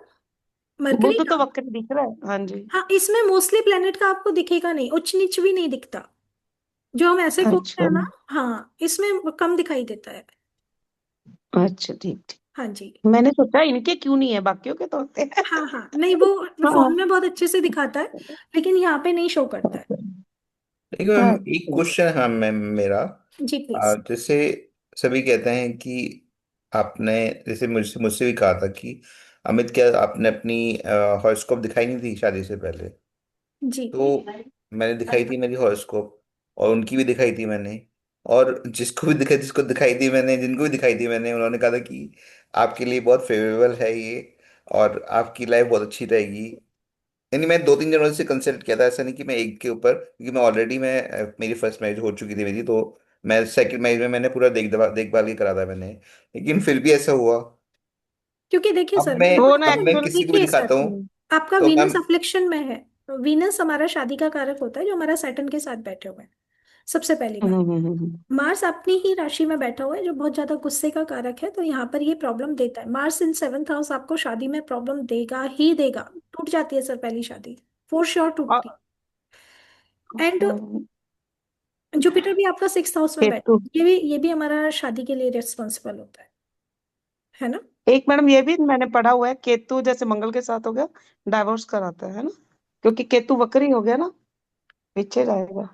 मरकरी बुध तो का? वक्र दिख रहा है, हाँ जी। हाँ, इसमें मोस्टली प्लेनेट का आपको दिखेगा नहीं, उच्च नीच भी नहीं दिखता, जो हम ऐसे खोलते अच्छा हैं ना। हाँ, इसमें कम दिखाई देता है। अच्छा, ठीक ठीक। हाँ जी। मैंने सोचा इनके क्यों नहीं है, बाकियों के तो होते हैं। हाँ हाँ, नहीं वो हाँ। फोन में बहुत अच्छे से दिखाता है, लेकिन यहाँ पे नहीं शो करता है। देखो मैम एक अच्छा। क्वेश्चन है मैम मेरा। जी प्लीज। जैसे सभी कहते हैं कि आपने, जैसे मुझसे मुझसे भी कहा था कि अमित क्या आपने अपनी हॉरोस्कोप दिखाई नहीं थी शादी से पहले? जी तो मैंने दिखाई थी मेरी हॉरोस्कोप, और उनकी भी दिखाई थी मैंने। और जिसको दिखाई थी मैंने, जिनको भी दिखाई थी मैंने, उन्होंने कहा था कि आपके लिए बहुत फेवरेबल है ये, और आपकी लाइफ बहुत अच्छी रहेगी। यानी मैं 2-3 जनों से कंसल्ट किया था, ऐसा नहीं कि मैं एक के ऊपर, क्योंकि मैं ऑलरेडी मेरी फर्स्ट मैरिज हो चुकी थी मेरी, तो मैं सेकंड मैरिज में मैंने पूरा देखभाल ही करा था मैंने, लेकिन फिर भी ऐसा हुआ। क्योंकि देखिए अब सर मैं मैं वो ना अब बताऊं, मैं एक्चुअल। किसी को भी देखिए सर, दिखाता हूँ आपका तो वीनस मैम। अफ्लिक्शन में है। वीनस हमारा शादी का कारक होता है, जो हमारा सैटर्न के साथ बैठे हुए हैं, सबसे पहली बात। मार्स अपनी ही राशि में बैठा हुआ है, जो बहुत ज्यादा गुस्से का कारक है, तो यहाँ पर ये प्रॉब्लम देता है। मार्स इन 7th हाउस आपको शादी में प्रॉब्लम देगा ही देगा। टूट जाती है सर पहली शादी, फॉर श्योर टूटती। एंड जुपिटर भी आपका 6th हाउस में बैठा केतु। है, ये भी हमारा शादी के लिए रिस्पॉन्सिबल होता है ना? एक मैडम ये भी मैंने पढ़ा हुआ है, केतु जैसे मंगल के साथ हो गया, डाइवोर्स कराता है ना? क्योंकि केतु वक्री हो गया ना, पीछे जाएगा।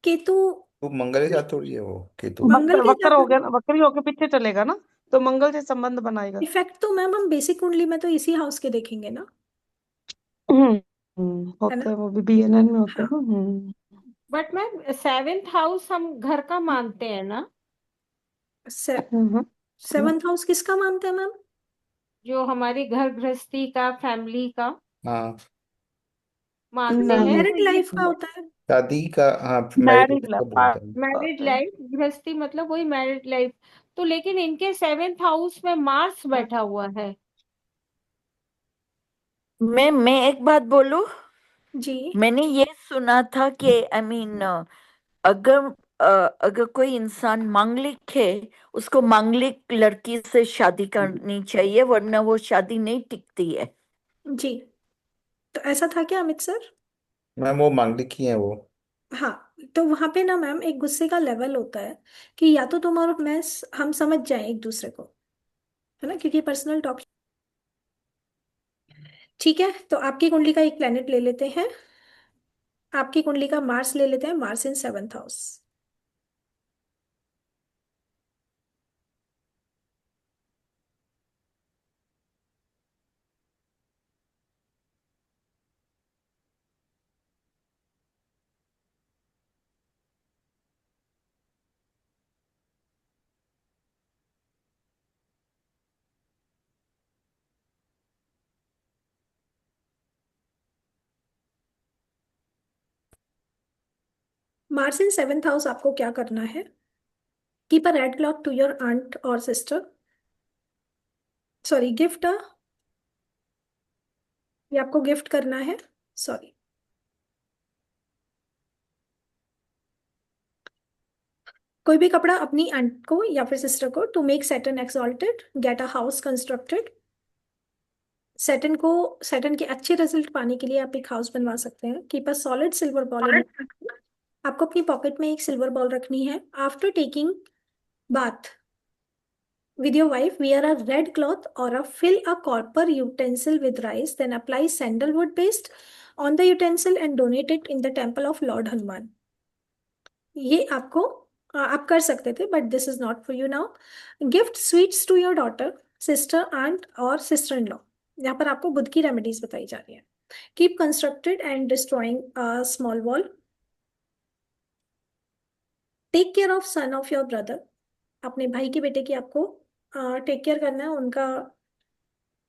केतु वो मंगल के साथ थोड़ी है वो केतु। मंगल वक्र के वक्र साथ हो गया ना, वक्री होके पीछे चलेगा ना, तो मंगल से संबंध बनाएगा। इफेक्ट तो मैम हम बेसिक कुंडली में तो इसी हाउस के देखेंगे ना, है ना? होते हैं वो भी बीएनएन में होते हैं हाँ। ना। बट मैम 7th हाउस हम घर का मानते हैं ना, से, हम्म। 7th हाउस किसका मानते हैं मैम? जो हमारी घर गृहस्थी का, फैमिली का। हाँ मानते नहीं, हैं नहीं, तो मैरिड ये लाइफ का होता है। शादी का, हाँ मैरिड मैरिड लाइफ का बोलते हैं। मैरिड लाइफ, गृहस्थी मतलब वही मैरिड लाइफ। तो लेकिन इनके 7th हाउस में मार्स बैठा हुआ है। मैं एक बात बोलूं। जी मैंने ये सुना था कि आई मीन अगर अगर कोई इंसान मांगलिक है, उसको मांगलिक लड़की से शादी करनी चाहिए, वरना वो शादी नहीं टिकती है। जी, तो ऐसा था क्या अमित सर? मैम वो मांगलिक ही है वो। हाँ, तो वहां पे ना मैम एक गुस्से का लेवल होता है कि या तो तुम और मैं हम समझ जाएं एक दूसरे को, है ना, क्योंकि पर्सनल टॉक। ठीक है, तो आपकी कुंडली का एक प्लेनेट ले लेते हैं। आपकी कुंडली का मार्स ले लेते हैं, Mars in 7th house. Mars in 7th house आपको क्या करना है? Keep a red cloth to your aunt और सिस्टर, सॉरी गिफ्ट ये आपको गिफ्ट करना है, सॉरी। कोई भी कपड़ा अपनी आंट को या फिर सिस्टर को, to make Saturn exalted, get a house constructed. Saturn को, सैटर्न के अच्छे रिजल्ट पाने के लिए आप एक हाउस बनवा सकते हैं। Keep a solid silver ball in, आपको अपनी पॉकेट में एक सिल्वर बॉल रखनी है। After taking bath with your wife, wear a red cloth or fill a copper utensil with rice, then apply sandalwood paste on the utensil and donate it in the temple of Lord Hanuman. ये आपको आप कर सकते थे, but this is not for you now. Gift sweets to your daughter, sister, aunt और सिस्टर इन लॉ। यहाँ पर आपको बुद्ध की रेमेडीज बताई जा रही है। Keep constructed and destroying small wall. Take care of son of your brother, अपने भाई के बेटे की आपको टेक केयर करना है, उनका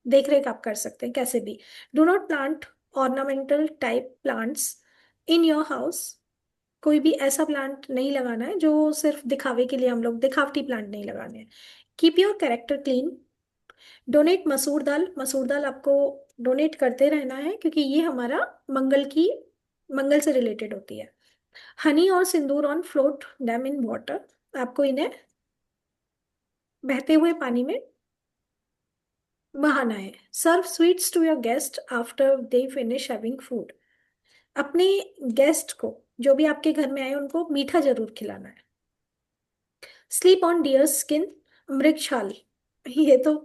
देख रेख आप कर सकते हैं कैसे भी। Do not plant ornamental type plants in your house, कोई भी ऐसा प्लांट नहीं लगाना है जो सिर्फ दिखावे के लिए, हम लोग दिखावटी प्लांट नहीं लगाने हैं। Keep your character clean. Donate मसूर दाल, मसूर दाल आपको डोनेट करते रहना है क्योंकि ये हमारा मंगल की, मंगल से रिलेटेड होती है। हनी और sindoor on float them in water, आपको इन्हें बहते हुए पानी में बहाना है। Serve sweets to your guest after they finish having food, अपने गेस्ट को, जो भी आपके घर में आए, उनको मीठा जरूर खिलाना है। स्लीप ऑन डियर स्किन, मृगछाल, ये तो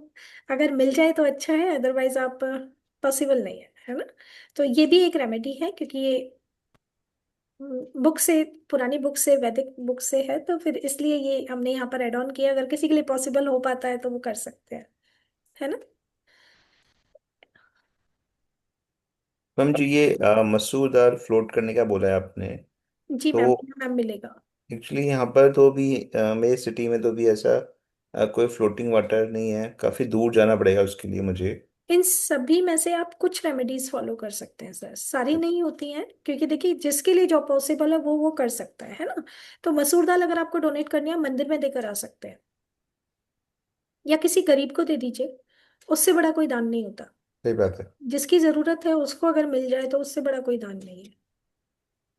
अगर मिल जाए तो अच्छा है, अदरवाइज आप पॉसिबल नहीं है ना। तो ये भी एक रेमेडी है क्योंकि ये बुक से, पुरानी बुक से, वैदिक बुक से है, तो फिर इसलिए ये हमने यहाँ पर एड ऑन किया। अगर किसी के लिए पॉसिबल हो पाता है तो वो कर सकते हैं, है ना। मैम जो ये मसूर दाल फ्लोट करने का बोला है आपने, जी तो मैम, मैम मिलेगा। एक्चुअली यहाँ पर तो भी मेरे सिटी में तो भी ऐसा कोई फ्लोटिंग वाटर नहीं है, काफ़ी दूर जाना पड़ेगा उसके लिए मुझे। इन सभी में से आप कुछ रेमेडीज फॉलो कर सकते हैं सर, सारी नहीं होती हैं, क्योंकि देखिए जिसके लिए जो पॉसिबल है वो कर सकता है ना। तो मसूर दाल अगर आपको डोनेट करनी है, मंदिर में देकर आ सकते हैं, या किसी गरीब को दे दीजिए, उससे बड़ा कोई दान नहीं होता। सही बात है। जिसकी जरूरत है उसको अगर मिल जाए तो उससे बड़ा कोई दान नहीं है।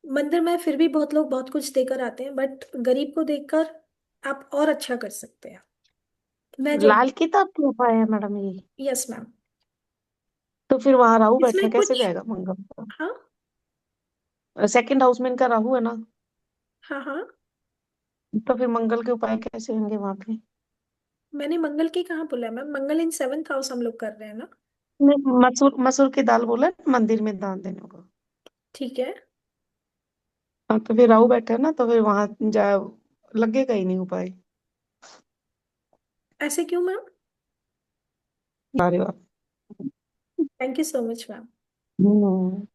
मंदिर में फिर भी बहुत लोग बहुत कुछ देकर आते हैं, बट गरीब को देकर आप और अच्छा कर सकते हैं। मैं जो, लाल किताब के उपाय है मैडम ये? यस मैम, तो फिर वहां राहु बैठा इसमें है, कैसे कुछ, जाएगा मंगल का? हाँ सेकंड हाउस में इनका राहु है ना, हाँ हाँ, तो फिर मंगल के उपाय कैसे होंगे वहां पे? मैंने मंगल की कहाँ बोला है मैम, मंगल इन 7th हाउस हम लोग कर रहे हैं ना। नहीं, मसूर मसूर की दाल बोला है मंदिर में दान देने को। ठीक है, हाँ, तो फिर राहु बैठा है ना, तो फिर वहां जा लगेगा ही नहीं उपाय। ऐसे क्यों मैम? अरे वाह। Thank you so much ma'am. Hmm.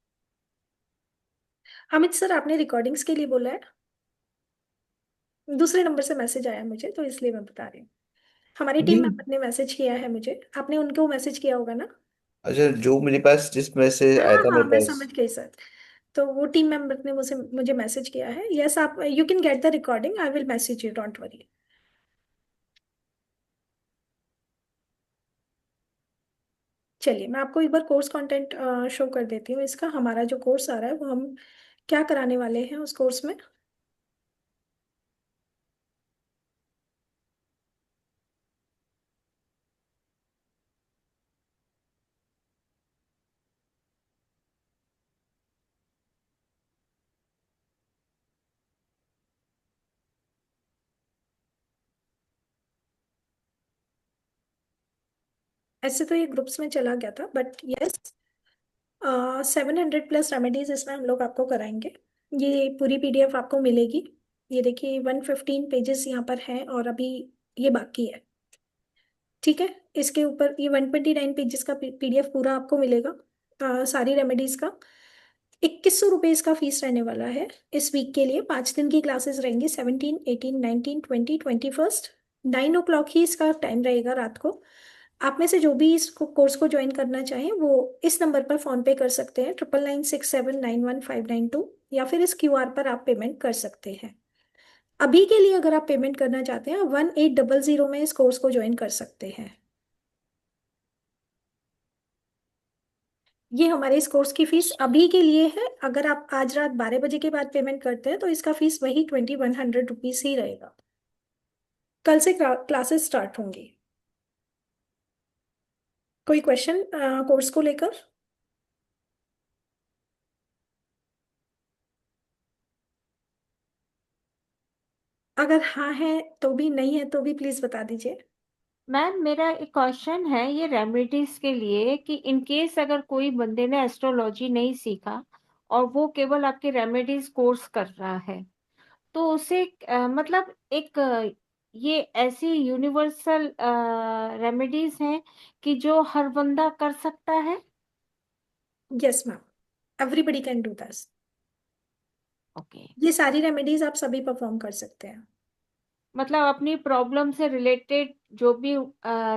Amit sir, आपने रिकॉर्डिंग्स के लिए बोला है, दूसरे नंबर से मैसेज आया मुझे, तो इसलिए मैं बता रही हूँ। हमारी टीम जी मेंबर ने मैसेज किया है मुझे, आपने उनको मैसेज किया होगा ना। अच्छा, जो मेरे पास जिस मैसेज हाँ आया था हाँ, मेरे मैं पास। समझ गई सर। तो वो टीम मेंबर ने मुझे मुझे मैसेज किया है। यस, आप you can get the recording, I will message you, don't worry. चलिए, मैं आपको एक बार कोर्स कंटेंट शो कर देती हूँ इसका। हमारा जो कोर्स आ रहा है वो हम क्या कराने वाले हैं उस कोर्स में। ऐसे तो ये ग्रुप्स में चला गया था, बट यस, 700 प्लस रेमेडीज इसमें हम लोग आपको कराएंगे। ये पूरी पीडीएफ आपको मिलेगी। ये देखिए, 115 पेजेस यहाँ पर हैं और अभी ये बाकी है। ठीक है, इसके ऊपर ये 129 पेजेस का पीडीएफ पूरा आपको मिलेगा, सारी रेमेडीज का। 2100 रुपये इसका फीस रहने वाला है इस वीक के लिए। 5 दिन की क्लासेस रहेंगी, 17, 18, 19, 20, 21। 9 o'clock ही इसका टाइम रहेगा रात को। आप में से जो भी इस कोर्स को ज्वाइन करना चाहें वो इस नंबर पर फोन पे कर सकते हैं, 9996791592, या फिर इस क्यूआर पर आप पेमेंट कर सकते हैं। अभी के लिए अगर आप पेमेंट करना चाहते हैं, 1800 में इस कोर्स को ज्वाइन कर सकते हैं। ये हमारे इस कोर्स की फीस अभी के लिए है। अगर आप आज रात 12 बजे के बाद पेमेंट करते हैं तो इसका फीस वही 2100 रुपीज ही रहेगा। कल से क्लासेस स्टार्ट होंगी। कोई क्वेश्चन कोर्स को लेकर? अगर हाँ है तो भी, नहीं है तो भी प्लीज बता दीजिए। मैम, मेरा एक क्वेश्चन है ये रेमेडीज के लिए कि इन केस अगर कोई बंदे ने एस्ट्रोलॉजी नहीं सीखा और वो केवल आपके रेमेडीज कोर्स कर रहा है, तो उसे मतलब एक ये ऐसी यूनिवर्सल रेमेडीज हैं कि जो हर बंदा कर सकता है? Yes ma'am, everybody can do this. Okay. ये सारी रेमेडीज आप सभी परफॉर्म कर सकते हैं। मतलब अपनी प्रॉब्लम से रिलेटेड जो भी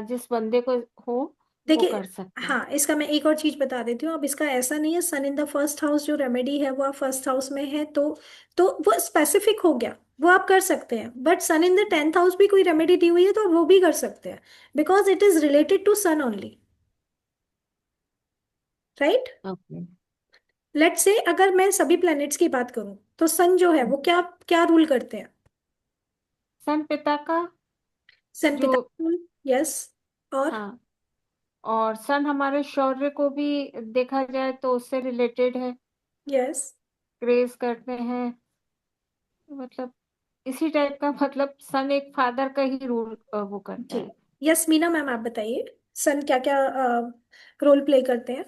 जिस बंदे को हो वो देखिए, कर सकता है। हाँ, इसका मैं एक और चीज बता देती हूँ। अब इसका ऐसा नहीं है सन इन द फर्स्ट हाउस जो रेमेडी है वो आप फर्स्ट हाउस में है तो वो स्पेसिफिक हो गया, वो आप कर सकते हैं। But sun in the 10th house भी कोई रेमेडी दी हुई है तो वो भी कर सकते हैं, because it is related to sun only, right. Okay. Let's say अगर मैं सभी प्लैनेट्स की बात करूं तो सन जो है वो क्या क्या रूल करते हैं? सन पिता का सन जो, पिता रूल, यस। और हाँ, और सन हमारे शौर्य को भी देखा जाए तो उससे रिलेटेड है, यस ग्रेस करते हैं, मतलब इसी टाइप का, मतलब सन एक फादर का ही रूल वो करता जी। है। यस मीना मैम, आप बताइए सन क्या क्या रोल प्ले करते हैं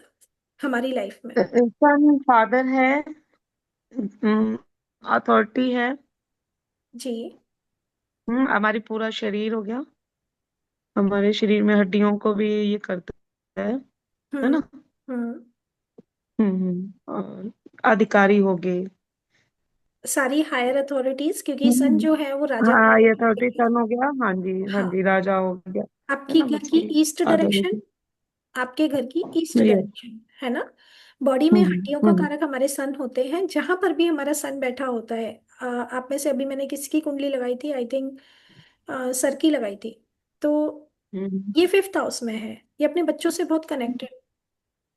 हमारी लाइफ में? सन फादर है, अथॉरिटी है। जी। हमारी पूरा शरीर हो गया, हमारे शरीर में हड्डियों को भी ये करता है हम्म। ना। हम्म। और अधिकारी हो गए। सारी हायर अथॉरिटीज, क्योंकि सन हम्म, जो है वो राजा हाँ, ये अथॉरिटी की, सन हो गया। हाँ जी, हाँ हाँ, जी, राजा हो गया। है आपकी ना घर की बच्चे, ईस्ट डायरेक्शन, अधोलोकी। आपके घर की ईस्ट ये। डायरेक्शन है ना। बॉडी में हम्म हड्डियों का हम्म कारक हमारे सन होते हैं। जहां पर भी हमारा सन बैठा होता है, आप में से अभी मैंने किसकी कुंडली लगाई थी, आई थिंक सर की लगाई थी। तो हम्म ये 5th हाउस में है। ये अपने बच्चों से बहुत कनेक्टेड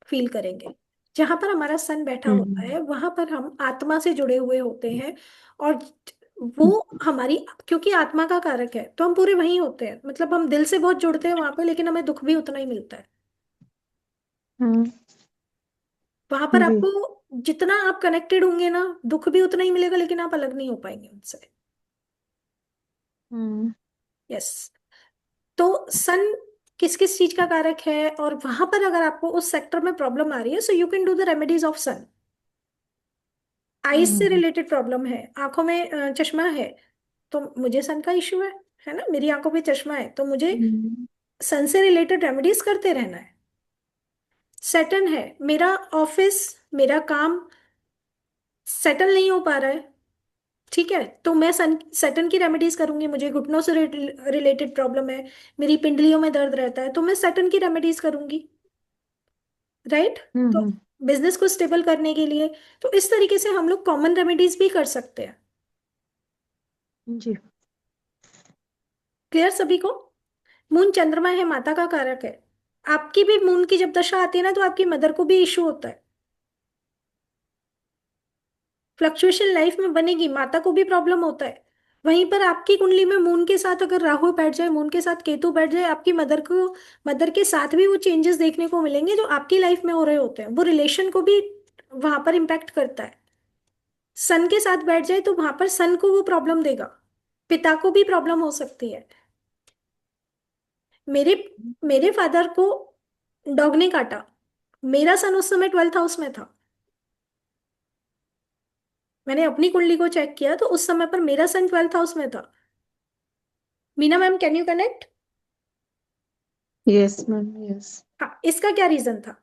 फील करेंगे। जहां पर हमारा सन बैठा होता हम्म है वहां पर हम आत्मा से जुड़े हुए होते हैं। और वो हमारी, क्योंकि आत्मा का कारक है तो हम पूरे वहीं होते हैं। मतलब हम दिल से बहुत जुड़ते हैं वहां पे, लेकिन हमें दुख भी उतना ही मिलता है। हम्म, वहां पर जी। आपको जितना आप कनेक्टेड होंगे ना, दुख भी उतना ही मिलेगा, लेकिन आप अलग नहीं हो पाएंगे उनसे। हम्म यस। तो सन किस किस चीज का कारक है, और वहां पर अगर आपको उस सेक्टर में प्रॉब्लम आ रही है, so you can do the remedies of sun. Eyes से हम्म रिलेटेड प्रॉब्लम है, आंखों में चश्मा है, तो मुझे सन का इश्यू है ना, मेरी आंखों पे चश्मा है तो मुझे हम्म सन से रिलेटेड रेमेडीज करते रहना है। सेटन है, मेरा ऑफिस, मेरा काम सेटल नहीं हो पा रहा है, ठीक है, तो मैं सन सेटन की रेमेडीज करूंगी। मुझे घुटनों से रिलेटेड प्रॉब्लम है, मेरी पिंडलियों में दर्द रहता है, तो मैं सेटन की रेमेडीज करूंगी। राइट? तो हम्म। बिजनेस को स्टेबल करने के लिए, तो इस तरीके से हम लोग कॉमन रेमेडीज भी कर सकते हैं। जी। क्लियर सभी को? मून चंद्रमा है, माता का कारक है। आपकी भी मून की जब दशा आती है ना, तो आपकी मदर को भी इशू होता है, फ्लक्चुएशन लाइफ में बनेगी, माता को भी प्रॉब्लम होता है। वहीं पर आपकी कुंडली में मून के साथ अगर राहु बैठ जाए, मून के साथ केतु बैठ जाए, आपकी मदर के साथ भी वो चेंजेस देखने को मिलेंगे जो आपकी लाइफ में हो रहे होते हैं, वो रिलेशन को भी वहां पर इम्पैक्ट करता है। सन के साथ बैठ जाए तो वहां पर सन को वो प्रॉब्लम देगा, पिता को भी प्रॉब्लम हो सकती है। मेरे मेरे फादर को डॉग ने काटा, मेरा सन उस समय 12th हाउस में था। मैंने अपनी कुंडली को चेक किया तो उस समय पर मेरा सन 12th हाउस में था। Meena ma'am, can you connect? Yes ma'am, yes. हाँ, इसका क्या रीजन था?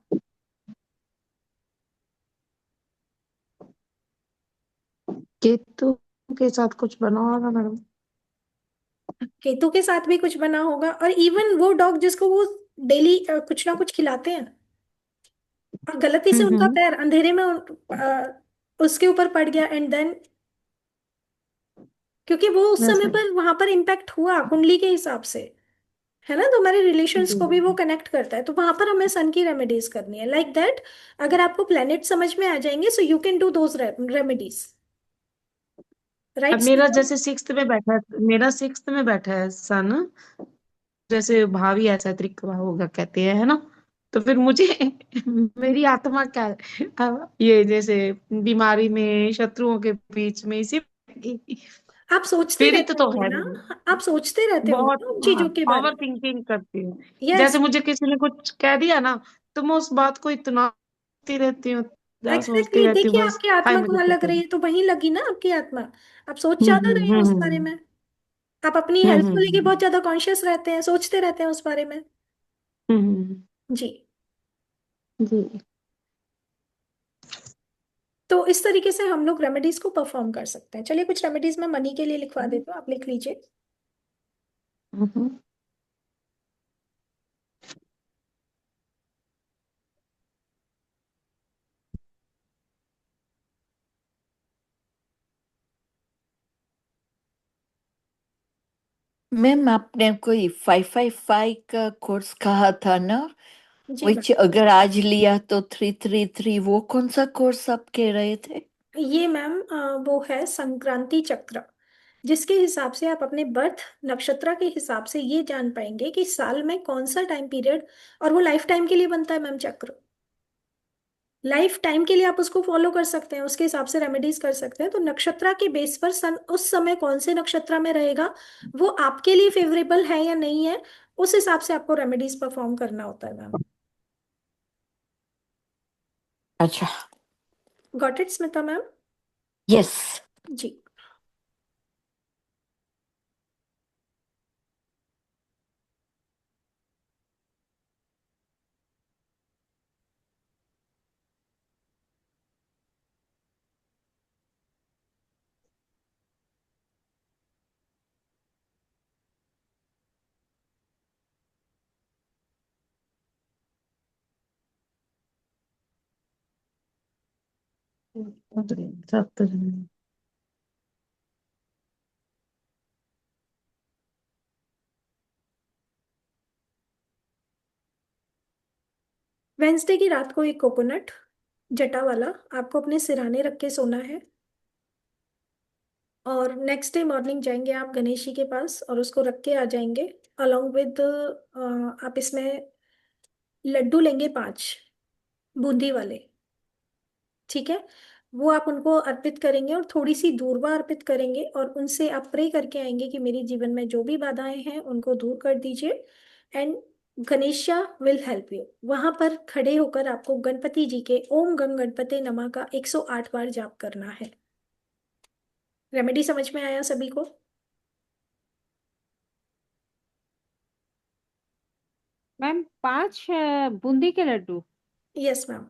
केतु के साथ कुछ बना होगा मैडम। केतु के साथ भी कुछ बना होगा, और इवन वो डॉग जिसको वो डेली कुछ ना कुछ खिलाते हैं, और गलती से उनका हम्म। पैर अंधेरे में उसके ऊपर पड़ गया, एंड देन, क्योंकि वो उस यस समय मैम। पर वहां पर इम्पैक्ट हुआ कुंडली के हिसाब से, है ना? तो हमारे रिलेशंस जी। को भी वो कनेक्ट करता है, तो वहां पर हमें सन की रेमेडीज करनी है, लाइक दैट। अगर आपको प्लेनेट समझ में आ जाएंगे, सो you can do those remedies, अब राइट मेरा स्मिता? जैसे सिक्स्थ में बैठा है, मेरा सिक्स्थ में बैठा है सन, जैसे भावी ऐसा त्रिकवा होगा कहते हैं, है ना? तो फिर मुझे मेरी आत्मा क्या है, ये जैसे बीमारी में, शत्रुओं के बीच में, इसी आप सोचते पीड़ित रहते तो होंगे है ना, नहीं। आप सोचते रहते होंगे बहुत, ना उन हाँ, चीजों के बारे ओवर में। थिंकिंग करती हूँ। यस, जैसे मुझे किसी ने कुछ कह दिया ना, तो मैं उस बात को इतना सोचती रहती हूँ, इतना सोचती एग्जैक्टली। रहती हूँ, देखिए, बस आपकी हाय आत्मा मुझे कहाँ लग पता रही नहीं। है, तो वहीं लगी ना आपकी आत्मा। आप सोच ज्यादा रहे हैं उस बारे हम्म। में, आप अपनी हम्म। हेल्थ को लेके हम्म। बहुत ज्यादा कॉन्शियस रहते हैं, सोचते रहते हैं उस बारे में। हम्म। जी। जी। तो इस तरीके से हम लोग रेमेडीज को परफॉर्म कर सकते हैं। चलिए, कुछ रेमेडीज मैं मनी के लिए लिखवा देती हूँ, आप लिख लीजिए। हम्म। मैम आपने कोई 555 का कोर्स कहा था ना, जी मैम। विच अगर आज लिया तो 333, वो कौन सा कोर्स आप कह रहे थे? ये मैम वो है संक्रांति चक्र, जिसके हिसाब से आप अपने बर्थ नक्षत्र के हिसाब से ये जान पाएंगे कि साल में कौन सा टाइम पीरियड, और वो लाइफ टाइम के लिए बनता है मैम चक्र। लाइफ टाइम के लिए आप उसको फॉलो कर सकते हैं, उसके हिसाब से रेमेडीज कर सकते हैं। तो नक्षत्र के बेस पर सन उस समय कौन से नक्षत्र में रहेगा, वो आपके लिए फेवरेबल है या नहीं है, उस हिसाब से आपको रेमेडीज परफॉर्म करना होता है मैम। अच्छा। Got it Smita ma'am? Yes. जी। सब। वेंसडे की रात को एक कोकोनट जटा वाला आपको अपने सिरहाने रख के सोना है, और नेक्स्ट डे मॉर्निंग जाएंगे आप गणेश जी के पास और उसको रख के आ जाएंगे, अलोंग विद, आप इसमें लड्डू लेंगे 5 बूंदी वाले, ठीक है? वो आप उनको अर्पित करेंगे और थोड़ी सी दूर्वा अर्पित करेंगे, और उनसे आप प्रे करके आएंगे कि मेरे जीवन में जो भी बाधाएं हैं उनको दूर कर दीजिए, and Ganesha will help you. वहां पर खड़े होकर आपको गणपति जी के ओम गंग गणपते नमः का 108 बार जाप करना है। रेमेडी समझ में आया सभी को? मैम 5 बूंदी के लड्डू। Yes ma'am.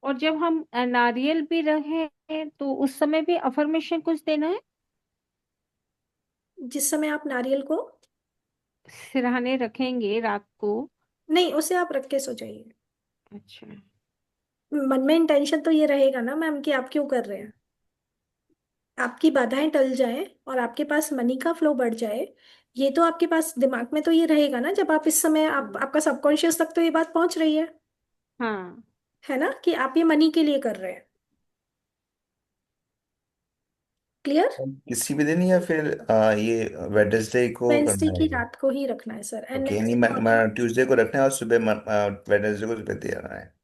और जब हम नारियल भी रहे तो उस समय भी अफर्मेशन कुछ देना है? जिस समय आप नारियल को, सिरहाने रखेंगे रात को, नहीं, उसे आप रख के सो जाइए। अच्छा। मन में इंटेंशन तो ये रहेगा ना मैम कि आप क्यों कर रहे हैं, आपकी बाधाएं टल जाएं और आपके पास मनी का फ्लो बढ़ जाए। ये तो आपके पास दिमाग में तो ये रहेगा ना, जब आप इस समय आपका सबकॉन्शियस तक तो ये बात पहुंच रही हाँ। है ना, कि आप ये मनी के लिए कर रहे हैं। क्लियर। किसी भी दिन या फिर ये वेडनेसडे को वेंसडे करना है की ये? रात को ही रखना है सर, एंड ओके, नेक्स्ट नहीं मैं ट्यूसडे को रखना है और सुबह वेडनेसडे को सुबह दे जाना है।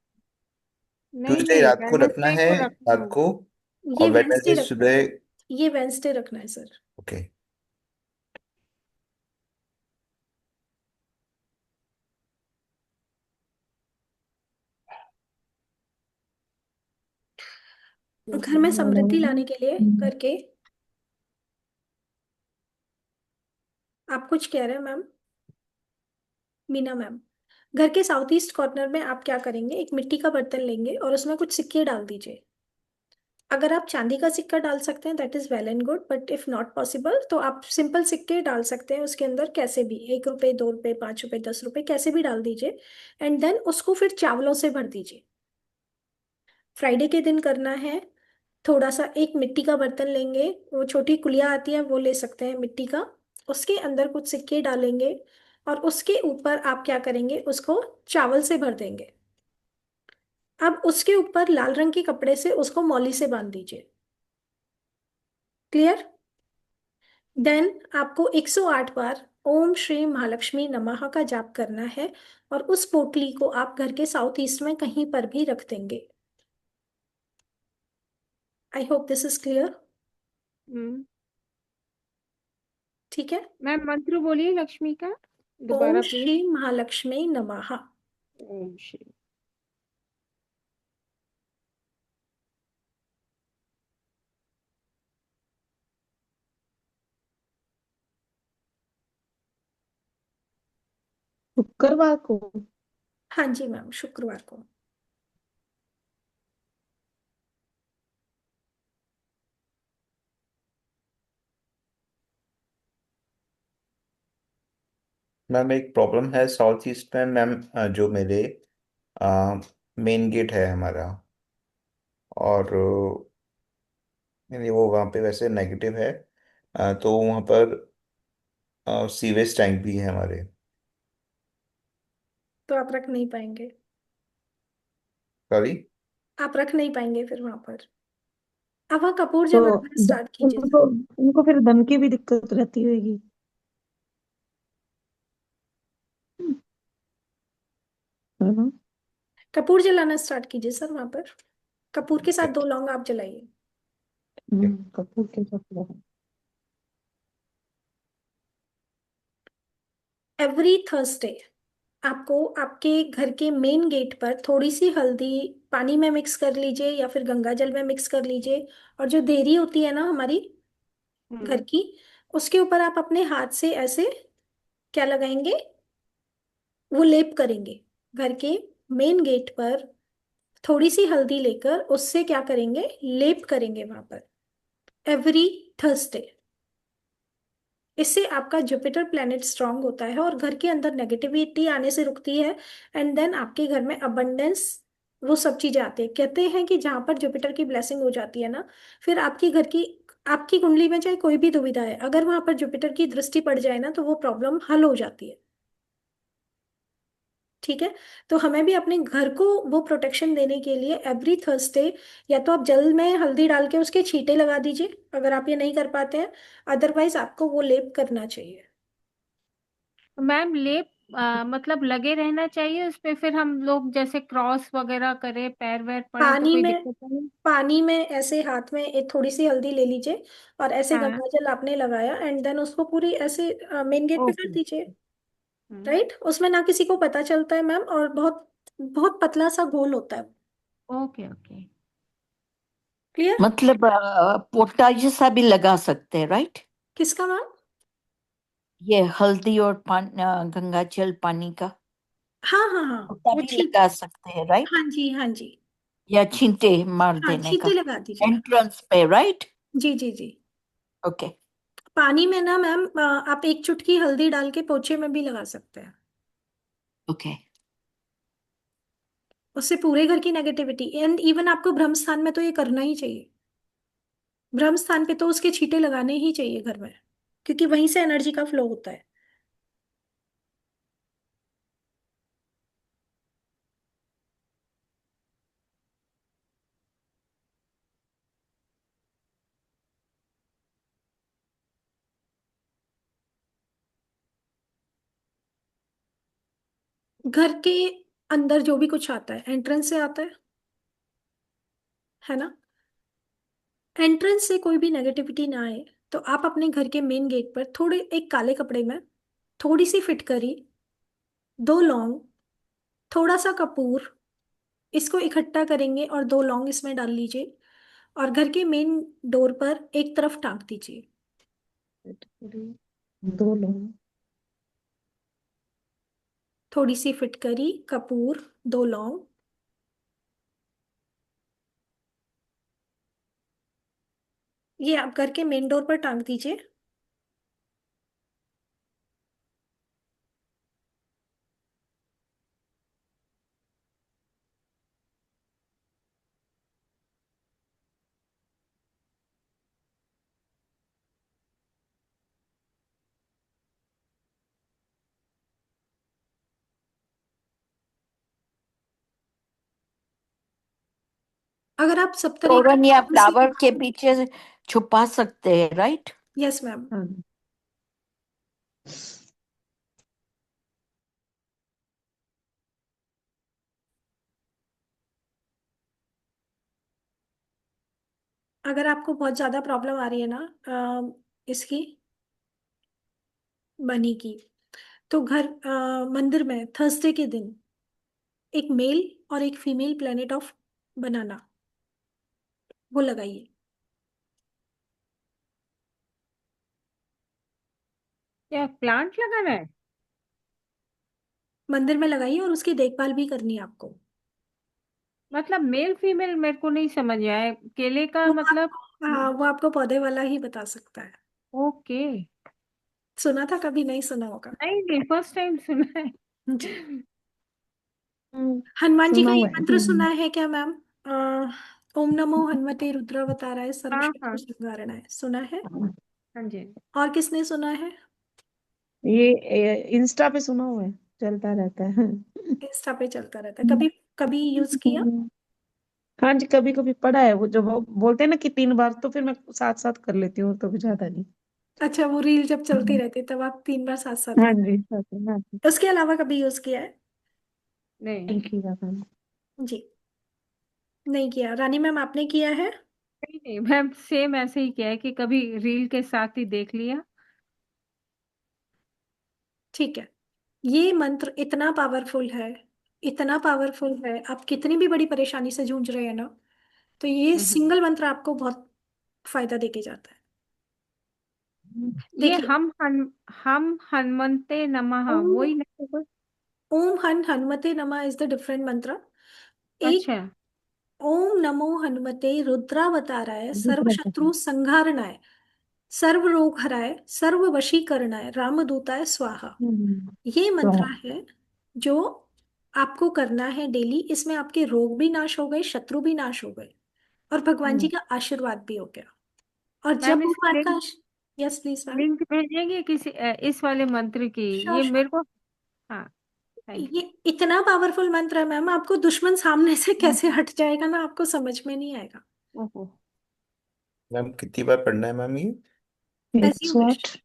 नहीं ट्यूसडे नहीं, रात को रखना वेडनेसडे है, को रखना रात है। को, ये और वेंसडे वेडनेसडे रखना है, सुबह। ये वेंसडे रखना है सर। ओके। घर में समृद्धि लाने के लिए करके, आप कुछ कह रहे हैं मैम, मीना मैम। घर के साउथ ईस्ट कॉर्नर में आप क्या करेंगे, एक मिट्टी का बर्तन लेंगे और उसमें कुछ सिक्के डाल दीजिए। अगर आप चांदी का सिक्का डाल सकते हैं that is well and good, but if not possible तो आप सिंपल सिक्के डाल सकते हैं उसके अंदर, कैसे भी, 1 रुपए, 2 रुपए, 5 रुपए, 10 रुपए, कैसे भी डाल दीजिए। एंड देन उसको फिर चावलों से भर दीजिए। फ्राइडे के दिन करना है। थोड़ा सा एक मिट्टी का बर्तन लेंगे, वो छोटी कुलिया आती है वो ले सकते हैं मिट्टी का, उसके अंदर कुछ सिक्के डालेंगे और उसके ऊपर आप क्या करेंगे, उसको चावल से भर देंगे। अब उसके ऊपर लाल रंग के कपड़े से उसको मौली से बांध दीजिए। क्लियर। देन आपको 108 बार ओम श्री महालक्ष्मी नमः का जाप करना है और उस पोटली को आप घर के साउथ ईस्ट में कहीं पर भी रख देंगे। I hope this is clear. Hmm. ठीक है। मैम मंत्र बोलिए लक्ष्मी का ओम दोबारा प्लीज। श्री महालक्ष्मी नमः। ओम श्री। शुक्रवार को? हाँ जी मैम, शुक्रवार को। मैम एक प्रॉब्लम है साउथ ईस्ट में मैम, जो मेरे मेन गेट है हमारा, और यानी वो वहाँ पे वैसे नेगेटिव है, तो वहाँ पर सीवेज टैंक भी है हमारे। तो आप रख नहीं पाएंगे, सॉरी। आप रख नहीं पाएंगे फिर वहां पर। अब वहाँ कपूर तो जलाना स्टार्ट कीजिए सर। उनको उनको फिर धन की भी दिक्कत रहती होगी, है ना? कपूर जलाना स्टार्ट कीजिए सर वहां पर। कपूर के साथ 2 लौंग आप जलाइए। कपूर के साथ बहुत। एवरी थर्सडे आपको आपके घर के मेन गेट पर थोड़ी सी हल्दी पानी में मिक्स कर लीजिए या फिर गंगा जल में मिक्स कर लीजिए, और जो देरी होती है ना हमारी घर हम्म। की, उसके ऊपर आप अपने हाथ से ऐसे क्या लगाएंगे, वो लेप करेंगे। घर के मेन गेट पर थोड़ी सी हल्दी लेकर उससे क्या करेंगे, लेप करेंगे वहां पर एवरी थर्सडे। इससे आपका जुपिटर प्लैनेट स्ट्रांग होता है और घर के अंदर नेगेटिविटी आने से रुकती है। एंड देन आपके घर में अबंडेंस, वो सब चीजें आती है। कहते हैं कि जहां पर जुपिटर की ब्लेसिंग हो जाती है ना, फिर आपकी घर की, आपकी कुंडली में चाहे कोई भी दुविधा है, अगर वहां पर जुपिटर की दृष्टि पड़ जाए ना तो वो प्रॉब्लम हल हो जाती है। ठीक है। तो हमें भी अपने घर को वो प्रोटेक्शन देने के लिए एवरी थर्सडे, या तो आप जल में हल्दी डाल के उसके छींटे लगा दीजिए अगर आप ये नहीं कर पाते हैं, अदरवाइज आपको वो लेप करना चाहिए। मैम लेप मतलब लगे रहना चाहिए उस पे, फिर हम लोग जैसे क्रॉस वगैरह करें, पैर वैर पड़े तो पानी कोई में, दिक्कत नहीं? पानी में ऐसे हाथ में एक थोड़ी सी हल्दी ले लीजिए और ऐसे हाँ। गंगा जल आपने लगाया एंड देन उसको पूरी ऐसे मेन गेट पे कर ओके। दीजिए। हम्म। राइट, उसमें ना किसी को पता चलता है मैम, और बहुत बहुत पतला सा घोल होता है। Okay okay. क्लियर। मतलब पोटा जैसा भी लगा सकते हैं, राइट? किसका मैम। ये हल्दी और गंगा जल पानी का हाँ हाँ हाँ, पोटा वो भी छींट, लगा सकते हैं, राइट? हाँ जी हाँ जी। या छींटे मार हाँ, देने छींटे का लगा दीजिए। एंट्रेंस पे, राइट? जी जी जी। ओके। पानी में ना मैम आप एक चुटकी हल्दी डाल के पोछे में भी लगा सकते हैं। ओके। उससे पूरे घर की नेगेटिविटी, एंड इवन आपको ब्रह्म स्थान में तो ये करना ही चाहिए। ब्रह्म स्थान पे तो उसके छींटे लगाने ही चाहिए घर में, क्योंकि वहीं से एनर्जी का फ्लो होता है। घर के अंदर जो भी कुछ आता है एंट्रेंस से आता है ना। एंट्रेंस से कोई भी नेगेटिविटी ना आए, तो आप अपने घर के मेन गेट पर थोड़े एक काले कपड़े में थोड़ी सी फिटकरी, दो लौंग, थोड़ा सा कपूर, इसको इकट्ठा करेंगे और दो लौंग इसमें डाल लीजिए और घर के मेन डोर पर एक तरफ टांग दीजिए। दो लोग। थोड़ी सी फिटकरी, कपूर, दो लौंग, ये आप घर के मेन डोर पर टांग दीजिए। अगर आप सप्तरेखा तोरण या से, फ्लावर के पीछे छुपा सकते हैं, राइट? Yes ma'am. हाँ। अगर आपको बहुत ज्यादा प्रॉब्लम आ रही है ना इसकी, बनी की, तो घर मंदिर में थर्सडे के दिन एक मेल और एक फीमेल प्लेनेट ऑफ बनाना, वो लगाइए। क्या प्लांट लगाना है? मंदिर में लगाइए और उसकी देखभाल भी करनी है आपको। मतलब मेल फीमेल मेरे को नहीं समझ आया, केले का वो मतलब? आपको, हाँ, वो आपको पौधे वाला ही बता सकता है। ओके। सुना था, कभी नहीं सुना होगा। नहीं नहीं, फर्स्ट टाइम सुना है। जी। हनुमान जी का सुना ये हुआ है। मंत्र सुना है क्या मैम? ओम नमो हनुमते रुद्रावताराय हाँ सर्वशत्रु हाँ। संहारणाय, सुना है? हाँ जी। और किसने सुना है? ये इंस्टा पे सुना हुआ है, चलता रहता है। इंस्टा पे चलता रहता है, कभी कभी यूज किया? हाँ जी, कभी कभी पढ़ा है। वो जो वो बोलते हैं ना कि 3 बार, तो फिर मैं साथ साथ कर लेती हूँ, तो भी ज्यादा नहीं। अच्छा, वो रील जब चलती रहती है तब आप 3 बार साथ साथ हाँ कर, जी, साथ में, हाँ जी। उसके अलावा कभी यूज किया है? नहीं एक ही बात है। जी, नहीं किया। रानी मैम, आपने किया है? नहीं नहीं, मैं सेम ऐसे ही किया है कि कभी रील के साथ ही देख लिया। ठीक है। ये मंत्र इतना पावरफुल है, इतना पावरफुल है, आप कितनी भी बड़ी परेशानी से जूझ रहे हैं ना, तो ये हम्म। सिंगल मंत्र आपको बहुत फायदा देके जाता है। ये देखिए, हम हनुमंते नमः ओम वही नहीं होगा? ओम हनुमते नमः इज द डिफरेंट मंत्र। एक, अच्छा। ओम नमो हनुमते रुद्रावताराय सर्व दूसरा शत्रु पता। संहारणाय सर्व रोग हराय सर्व वशीकरणाय रामदूताय स्वाहा। ये तो मंत्र है जो आपको करना है डेली। इसमें आपके रोग भी नाश हो गए, शत्रु भी नाश हो गए, और भगवान जी का आशीर्वाद भी हो गया। और जब मैम इसकी भगवान का, link yes please ma'am. Link भेजेंगे किसी इस वाले मंत्र की? श्योर ये श्योर। मेरे को। हाँ। थैंक ये इतना पावरफुल मंत्र है मैम, आपको दुश्मन सामने से कैसे हट जाएगा ना, आपको समझ में नहीं आएगा। यू। ओहो। मैम कितनी बार पढ़ना है मैम ये? एज एक यू सौ विश। आठ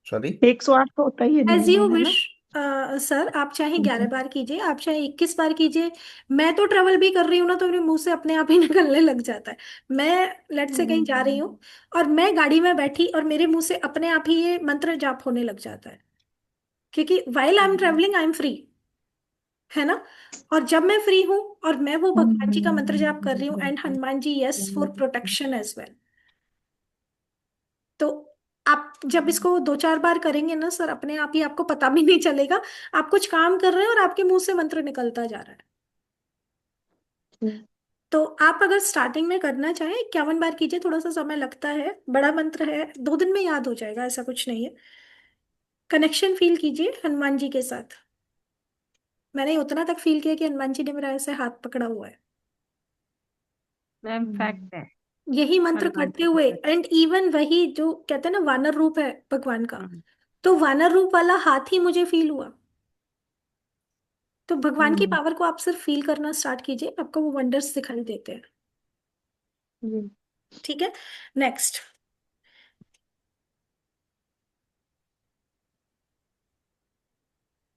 सॉरी। 108 तो होता ही है एज नियम, यू है विश। ना? सर, आप चाहे 11 बार कीजिए, आप चाहे 21 बार कीजिए। मैं तो ट्रेवल भी कर रही हूँ ना, तो मेरे मुंह से अपने आप ही निकलने लग जाता है। मैं लेट से कहीं जा रही हूँ और मैं गाड़ी में बैठी और मेरे मुंह से अपने आप ही ये मंत्र जाप होने लग जाता है, क्योंकि while I am travelling I am free, है ना। और जब मैं फ्री हूँ और मैं वो भगवान जी का मंत्र जाप कर रही हूँ, and Hanuman ji, yes, for protection as well. तो आप जब इसको 2-4 बार करेंगे ना सर, अपने आप ही आपको पता भी नहीं चलेगा, आप कुछ काम कर रहे हैं और आपके मुंह से मंत्र निकलता जा रहा है। तो आप अगर स्टार्टिंग में करना चाहें, 51 बार कीजिए, थोड़ा सा समय लगता है, बड़ा मंत्र है, 2 दिन में याद हो जाएगा, ऐसा कुछ नहीं है। कनेक्शन फील कीजिए हनुमान जी के साथ। मैंने उतना तक फील किया कि हनुमान जी ने मेरा ऐसे हाथ पकड़ा हुआ है, मैम फैक्ट है। यही मंत्र हनुमान करते जी हुए। की एंड इवन वही जो कहते हैं ना वानर रूप है भगवान का, हम्म, तो वानर रूप वाला हाथ ही मुझे फील हुआ। तो भगवान की पावर को आप सिर्फ फील करना स्टार्ट कीजिए, आपको वो वंडर्स दिखाई देते हैं। जी। ठीक है, नेक्स्ट।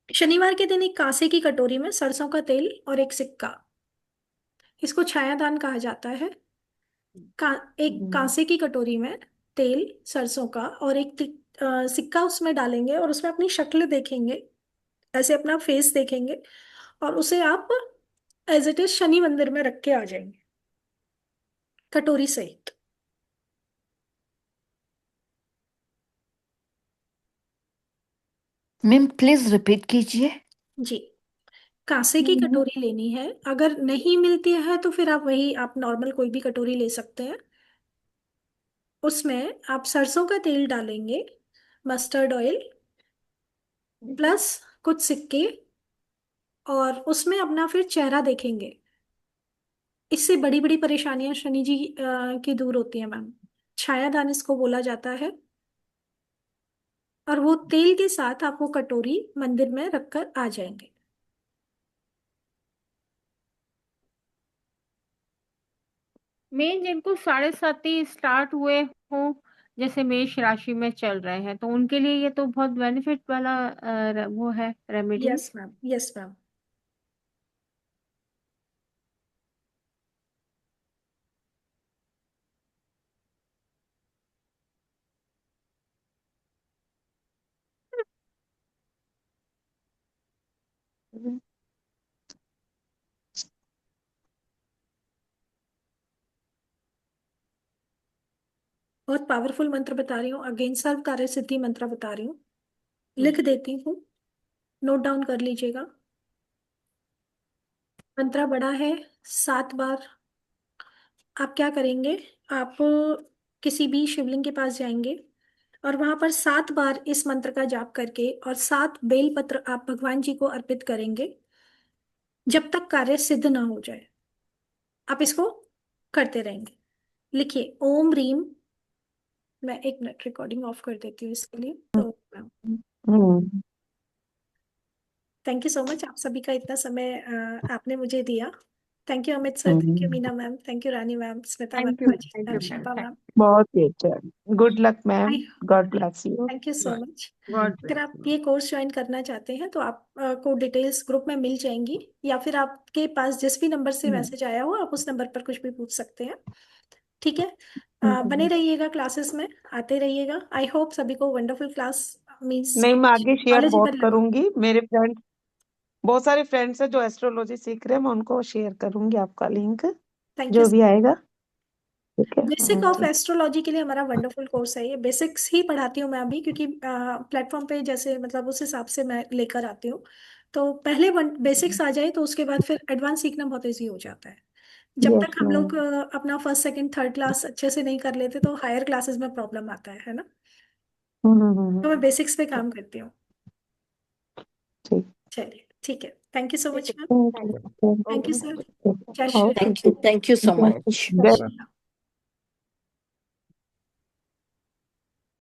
शनिवार के दिन एक कांसे की कटोरी में सरसों का तेल और एक सिक्का, इसको छायादान कहा जाता है। एक हम्म। कांसे की कटोरी में तेल, सरसों का और एक सिक्का उसमें डालेंगे और उसमें अपनी शक्ल देखेंगे, ऐसे अपना फेस देखेंगे, और उसे आप एज इट इज शनि मंदिर में रख के आ जाएंगे कटोरी सहित। मैम प्लीज रिपीट कीजिए। जी, कांसे की कटोरी लेनी है, अगर नहीं मिलती है तो फिर आप वही आप नॉर्मल कोई भी कटोरी ले सकते हैं। उसमें आप सरसों का तेल डालेंगे, मस्टर्ड ऑयल, प्लस कुछ सिक्के, और उसमें अपना फिर चेहरा देखेंगे। इससे बड़ी बड़ी परेशानियां शनि जी की दूर होती हैं मैम। छायादान इसको बोला जाता है। और वो तेल के साथ आप वो कटोरी मंदिर में रखकर आ जाएंगे। मेन जिनको 7:30 स्टार्ट हुए हो, जैसे मेष राशि में चल रहे हैं, तो उनके लिए ये तो बहुत बेनिफिट वाला वो है remedy. Yes ma'am, yes ma'am. बहुत पावरफुल मंत्र बता रही हूँ, अगेन सर्व कार्य सिद्धि मंत्र बता रही हूँ, लिख देती हूँ, नोट डाउन कर लीजिएगा। मंत्र बड़ा है, 7 बार। आप क्या करेंगे, आप किसी भी शिवलिंग के पास जाएंगे और वहां पर 7 बार इस मंत्र का जाप करके और 7 बेलपत्र आप भगवान जी को अर्पित करेंगे, जब तक कार्य सिद्ध ना हो जाए। आप इसको करते रहेंगे। लिखिए, ओम रीम। मैं 1 मिनट रिकॉर्डिंग ऑफ कर देती हूँ इसके लिए तो। हम्म। थैंक यू सो मच, आप सभी का इतना समय आपने मुझे दिया। Thank you Amit sir, thank you hmm. Meena ma'am, thank you Rani ma'am, Smita ma'am, thank you Ajit ma'am, ma'am, Shilpa ma'am. बहुत ही अच्छा। Good luck ma'am. God bless you. Thank you so much. God अगर ब्लेस आप यू। ये कोर्स ज्वाइन करना चाहते हैं तो आप को डिटेल्स ग्रुप में मिल जाएंगी, या फिर आपके पास जिस भी नंबर से मैसेज आया हो आप उस नंबर पर कुछ भी पूछ सकते हैं। ठीक है, बने रहिएगा क्लासेस में, आते रहिएगा। आई होप सभी को वंडरफुल क्लास मीन्स नहीं, मैं आगे शेयर बहुत नॉलेजेबल लगा। करूंगी। मेरे फ्रेंड, बहुत सारे फ्रेंड्स हैं जो एस्ट्रोलॉजी सीख रहे हैं, मैं उनको शेयर करूंगी आपका लिंक, थैंक यू। जो भी आएगा। ठीक है। बेसिक ऑफ ठीक। एस्ट्रोलॉजी के लिए हमारा वंडरफुल कोर्स है ये, बेसिक्स ही पढ़ाती हूँ मैं अभी, क्योंकि प्लेटफॉर्म पे जैसे मतलब उस हिसाब से मैं लेकर आती हूँ। तो पहले बेसिक्स आ जाए तो उसके बाद फिर एडवांस सीखना बहुत ईजी हो जाता है। जब यस तक हम मैम। लोग अपना फर्स्ट सेकंड थर्ड क्लास अच्छे से नहीं कर लेते तो हायर क्लासेस में प्रॉब्लम आता है ना। तो मैं बेसिक्स पे काम करती हूँ। ठीक। चलिए ठीक है, thank you so much ma'am. Thank you. Thank you sir. जय Shri Ram. Okay. Thank you so जय मच। श्री राम।